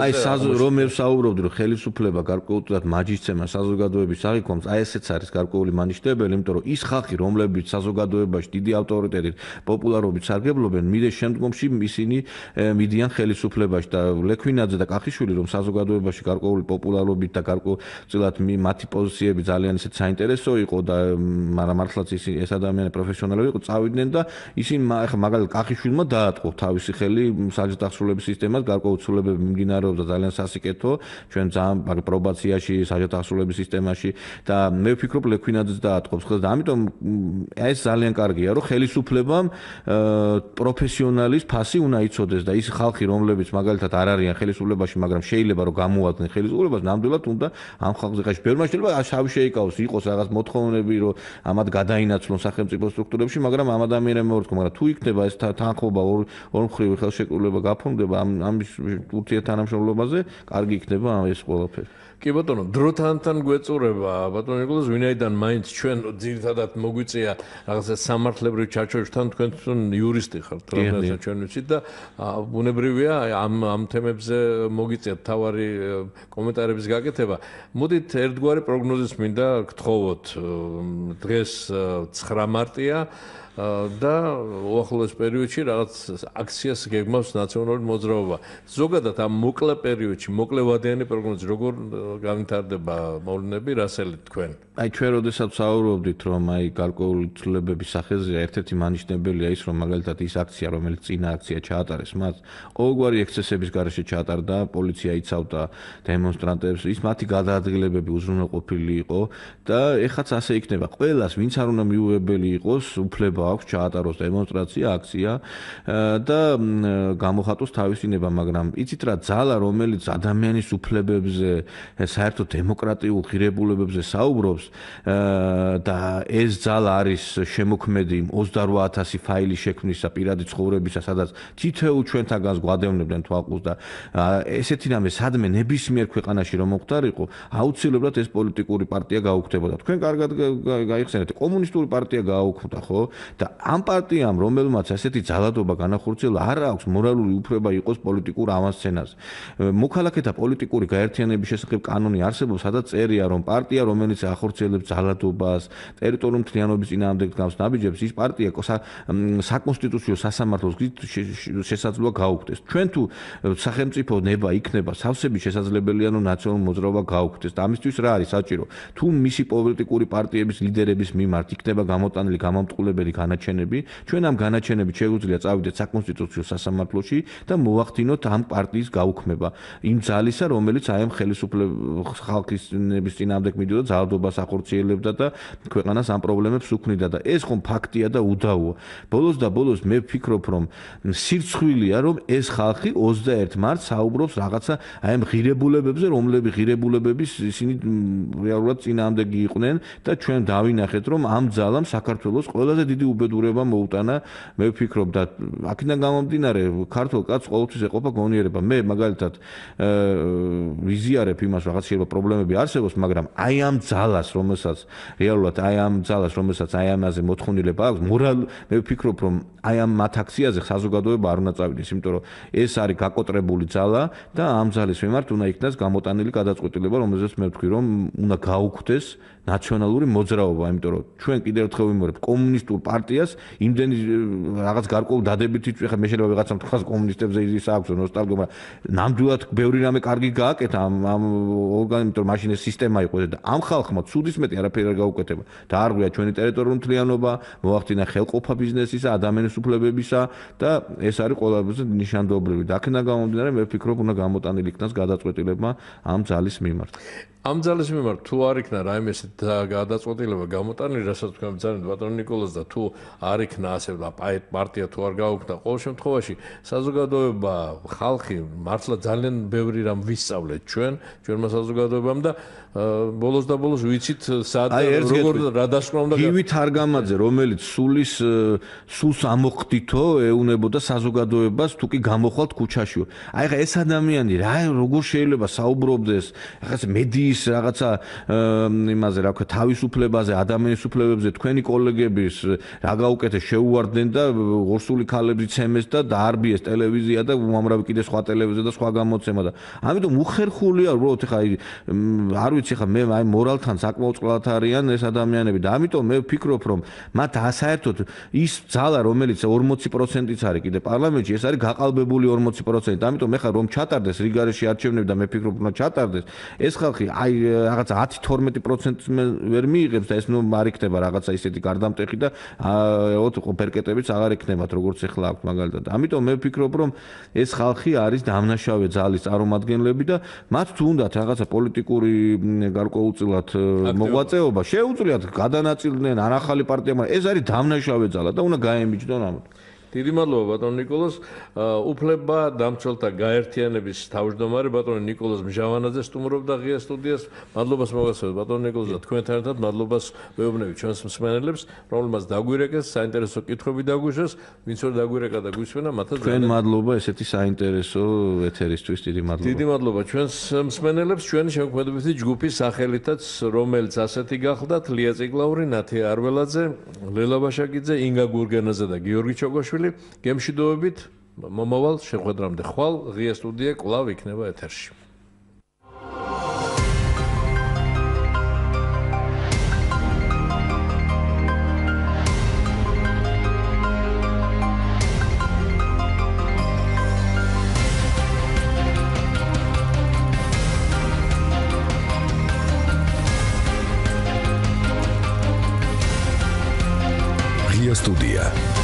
აი რომ მე ვსაუბრობდი რომ ხელისუფლება გარკვეულწილად მაჯისცემა საზოგადოების აღიქوامს აი ესეც არის გარკვეული მანიშნებელი იმიტომ რომ ის ხალხი რომლებიც საზოგადოებაში დიდი ავტორიტეტით პოპულარობით სარგებლობენ მიდე შემდგომში ისინი მიდიან ხელისუფლებაში და ლექვინაძე და კახიშვილი რომ საზოგადოებაში გარკვეული პოპულარობით და გარკვეულწილად მათი პოზიციები ძალიან ისეთ საინტერესო იყო და მაგრამ მართლაც ეს ადამიანები პროფესიონალები იყო წავიდნენ და ისინი ახლა მაგალითად კახიშვილმა დაატყო თავისი ხელი საჯარო დასრულების სისტემას გარკვეულ ცვლილებები მიმდინარეობდა ძალიან სასიკეთო ჩვენ ძალიან პრობაციაში საჯარო დასრულების სისტემაში და მე ვფიქრობ ლექვინაძეც დაატყობს ხოლმე და ამიტომ ეს ძალიან კარგია რომ ხელისუფლებამ პროფესიონალის ფასი უნდა იცოდეს და ის ხალხი რომლებიც მაგალითად არ არიან ხელისუფლებაში მაგრამ შეიძლება რომ გამოუადგნენ ხელისუფლებას ნამდვილად უნდა ამ ხალხზე ხაში ბევრმა შეიძლება შავი შეიკავოს იყოს რაღაც მოთხოვნები რომ ამათ გადაინაცვლონ სახელმწიფო სტრუქტურებში მაგრამ ამ ადამიანებმა ვთქვა მაგრამ თუ იქნება ეს თანხმობა ორ მხრივ ხელშეკრულება გაფორმდება ამ ურთიერთთანამშრომლობაზე კარგი იქნება ეს ყველაფერი კი ბატონო, დროთან გვეწურება ბატონო ნიკოლოზ, ვინაიდან მაინც ჩვენ ძირითადად მოგვიწია რაღაცა სამართლებრივ ჩარჩოებთან თქვენ იურისტი ხართ, რომელსაც ჩვენ ვიცით და ბუნებრივია ამ თემებზე მოგიწიათ თავარი კომენტარების გაკეთება. მოდით ერთგვარი პროგნოზის მინდა გთხოვოთ დღეს 9 მარტია და უახლოეს პერიოდში რაღაც აქციას გეგმავს ნაციონალური მოძრაობა. ზოგადად ამ მოკლე პერიოდში, მოკლევადიანი პროგნოზი როგორ განვითარდება მოვლენები, რასელი თქვენ? აი ჩვენ როდესაც საუბრობდით, რომ აი გარკვეული ცვლილებების სახეზე ერთ-ერთი მანიშნებელია ის, რომ მაგალითად ის აქცია, რომელიც წინა აქცია ჩაატარეს, მას ყოველგვარი ექსცესების გარეშე ჩაატარდა, პოლიცია იცავდა დემონსტრანტებს, ის მათი გადაადგილებები უზრუნველყოფილი იყო და ეხაც ასე იქნება. ყველას, ვინც არ უნდა მიუღებელი იყოს, უფლება აქვს ჩაატაროს დემონსტრაცია, აქცია და გამოხატოს თავისინება, მაგრამ იცით რა, ძალა, რომელიც ადამიანის უფლებებზე, საერთოდ დემოკრატიულ ღირებულებებზე საუბრობს და ეს ძალა არის შემოქმედი 28,000 ფაილის შექმნისა პირადი ცხოვრებისა, სადაც თითოეულ ჩვენთაგანს გვადევნებდნენ თვალყურს და ესეთი რამე სადმე ნებისმიერ ქვეყანაში რომ მოხდარიყო, აუცილებლად ეს პოლიტიკური პარტია გაუქმდებოდა. თქვენ კარგად გაიხსენეთ, კომუნისტური პარტია გაუქმდა, ხო? და ამ პარტიამ, რომელმაც ასეთი ძალადობა განახორციელა, არ აქვს მორალური უფლება იყოს პოლიტიკურ ავანსცენაზე. მოქალაქეთა პოლიტიკური გაერთიანების შესახებ კანონი არსებობს, სადაც წერია, რომ პარტია, რომელიც ახორციელებს ძალადობას, ტერიტორიულ მთლიანობის წინააღმდეგ გავს ნაბიჯებს, ის პარტია საკონსტიტუციო სასამართლოს გზით შესაძლოა გაუქმდეს. ჩვენ თუ სახელმწიფო ნება იქნება, სავსები შესაძლებელია, რომ ნაციონალური მოძრაობა გაუქმდეს. და ამისთვის რა არის საჭირო? თუ მისი პოლიტიკური პარტიების ლიდერების მიმართ იქნება გამოტანილი გამამტყუებელი განაჩენები, ჩვენ ამ განაჩენებით შეგვიძლია წავიდეთ საკონსტიტუციო სასამართლოში და მოვახდინოთ ამ პარტიის გაუქმება. იმ ძალისა, რომელიც აი ამ ხელისუფლების ხალხის ნების წინააღმდეგ მიდიოდა, ძალადობას ახორციელებდა და ქვეყანას ამ პრობლემებს უქმნიდა და ეს ხომ ფაქტია და უდავოა. ბოლოს და ბოლოს მე ვფიქრობ, რომ სირცხვილია, რომ ეს ხალხი 21 მარტს საუბრობს რაღაცა აი ამ ღირებულებებზე, რომლები ღირებულებების ისინი რეალურად წინააღმდეგი იყვნენ და ჩვენ დავინახეთ, რომ ამ ძალამ საქართველოს ყველაზე დიდი უბედურება მოუტანა. მე ვფიქრობ და აქედან გამომდინარე, ქართულ კაცს ყოველთვის ეყოფა გონიერება. მე მაგალითად ვიზიარებ იმას, რაღაც შეიძლება პრობლემები არსებობს, მაგრამ აი ამ ძალას, რომელსაც რეალურად რომელსაც აი ამაზე მოთხოვნილება აქვს, მე ვფიქრობ, რომ აი ამ მათ აქციაზე საზოგადოება არ უნდა წავიდეს, იმიტომ რომ ეს არის გაკოტრებული ძალა და ამ ძალის მიმართ უნდა იქნას გამოტანილი გადაწყვეტილება, რომელზეც მე ვთქვი, რომ უნდა გაუქმდეს ნაციონალური მოძრაობა, იმიტომ რომ ჩვენ კიდევ ერთხელ ვიმეორებ კომუნისტურ პარტიას, იმდენი რაღაც გარკვეულ დადებითი ხა მე შეიძლება ვიღაცამ თქვას კომუნისტებზე ის აქვს ნოსტალგია, მაგრამ ნამდვილად ბევრი რამე კარგი გააკეთა ამ ორგანიზმით, რომ მაშინ ეს სისტემა იყო და ამ ხალხმა ცუდის მეტი არაფერი არ გაუკეთება. დაარღვია ჩვენი ტერიტორიული მთლიანობა, მოახდინა ხელყოფა ბიზნესისა, ადამიანის უფლებებისა და ეს არის ყველაზე ნიშანდობლივი. და აქედან გამომდინარე, მე ვფიქრობ, უნდა გამოტანილი იქნას გადაწყვეტილება ამ ძალის მიმართ. ამ ძალის მიმართ თუ არ იქნა რაიმე გადაწყვეტილება გამოტანილი, რასაც თქვენ ბრძანეთ ბატონ ნიკოლოზ და თუ არ იქნა ასე პარტია თუ არ გაუქმდა, ყოველ შემთხვევაში საზოგადოება, ხალხი მართლა ძალიან ბევრი რამ ვისწავლეთ ჩვენმა საზოგადოებამ და ბოლოს და ბოლოს ვიცით სად როგორ რა დასკვნა უნდა გივით არგამაძე, რომელიც სულს ამოხდითო ეუნებოდა საზოგადოებას, თუ კი გამოხვალთ ქუჩაშიო. აი ხა ეს ადამიანი რა როგორ შეიძლება საუბრობდეს რაღაცა მედიის რაღაცა იმაზე რა ვქვა თავისუფლებაზე, ადამიანის უფლებებზე, თქვენი კოლეგების რა გაუკეთეს შეუვარდნენ და ორსული ქალებს იცემეს და დაარბიეს ტელევიზია და უამრავი კიდე სხვა ტელევიზია და სხვა გამოცემა და ამიტომ უხერხულია უბრალოდ ხა არ ვიცი ხა მე აი მორალთან საკმაოდ წყლად არიან ეს ადამიანები და ამიტომ მე ვფიქრობ რომ მათ საერთოდ ის ძალა რომელიც 40%-იც არის კიდე პარლამენტში ეს არის გაყალბებული 40%. ამიტომ ეხლა რომ ჩატარდეს რიგარეში არჩევნები და მე ვფიქრობ რომ ჩატარდეს ეს ხალხი აი რაღაცა 10-12% ვერ მიიღებს და ეს ნუ არ იქნება რაღაცა ისეთი გარდამტეხი და პერკეტებიც აღარ იქნებათ როგორც ეხლა აქვს მაგალითად. ამიტომ მე ვფიქრობ რომ ეს ხალხი არის დამნაშავე ძალის წარმომადგენლები და მათ თუ უნდათ რაღაცა პოლიტიკური გარკვეულწილად მოღვაწეობა შეუძლიათ გადანაწილდნენ არ ახალი პარტია, მაგრამ ეს არის დამნაშავე ძალა და უნდა გაემიჯნონ ამით. დიდი მადლობა ბატონ ნიკოლოზ. უფლება დამცველთა გაერთიანების თავმჯდომარე ბატონ ნიკოლოზ მჟავანაძე სტუმრობდა ღია სტუდიას. მადლობას მოგასცემთ ბატონ ნიკოლოზ და თქვენთან ერთად მადლობას ვეუბნები ჩვენს მსმენელებს, რომლებმაც დაგვირეკეს საინტერესო კითხვები დაგვიშვეს. ვინც ვერ დაგვირეკა და გვისმენა, მათაც თქვენ მადლობა ესეთი საინტერესო ეთერისთვის. დიდი მადლობა. დიდი მადლობა ჩვენს მსმენელებს, ჩვენი შემოქმედებითი ჯგუფის სახელითაც, რომელიც ასეთი გახლდათ: ლია წიგლაური, ნათია არველაძე, ლელა ბაშაკიძე, ინგა გურგენაძე და გიორგი ჩოგოშვილი. გემშვიდობებით მომავალ შეხვედრამდე ხვალ ღია სტუდია კვლავ იქნება ეთერში. Magia Studia.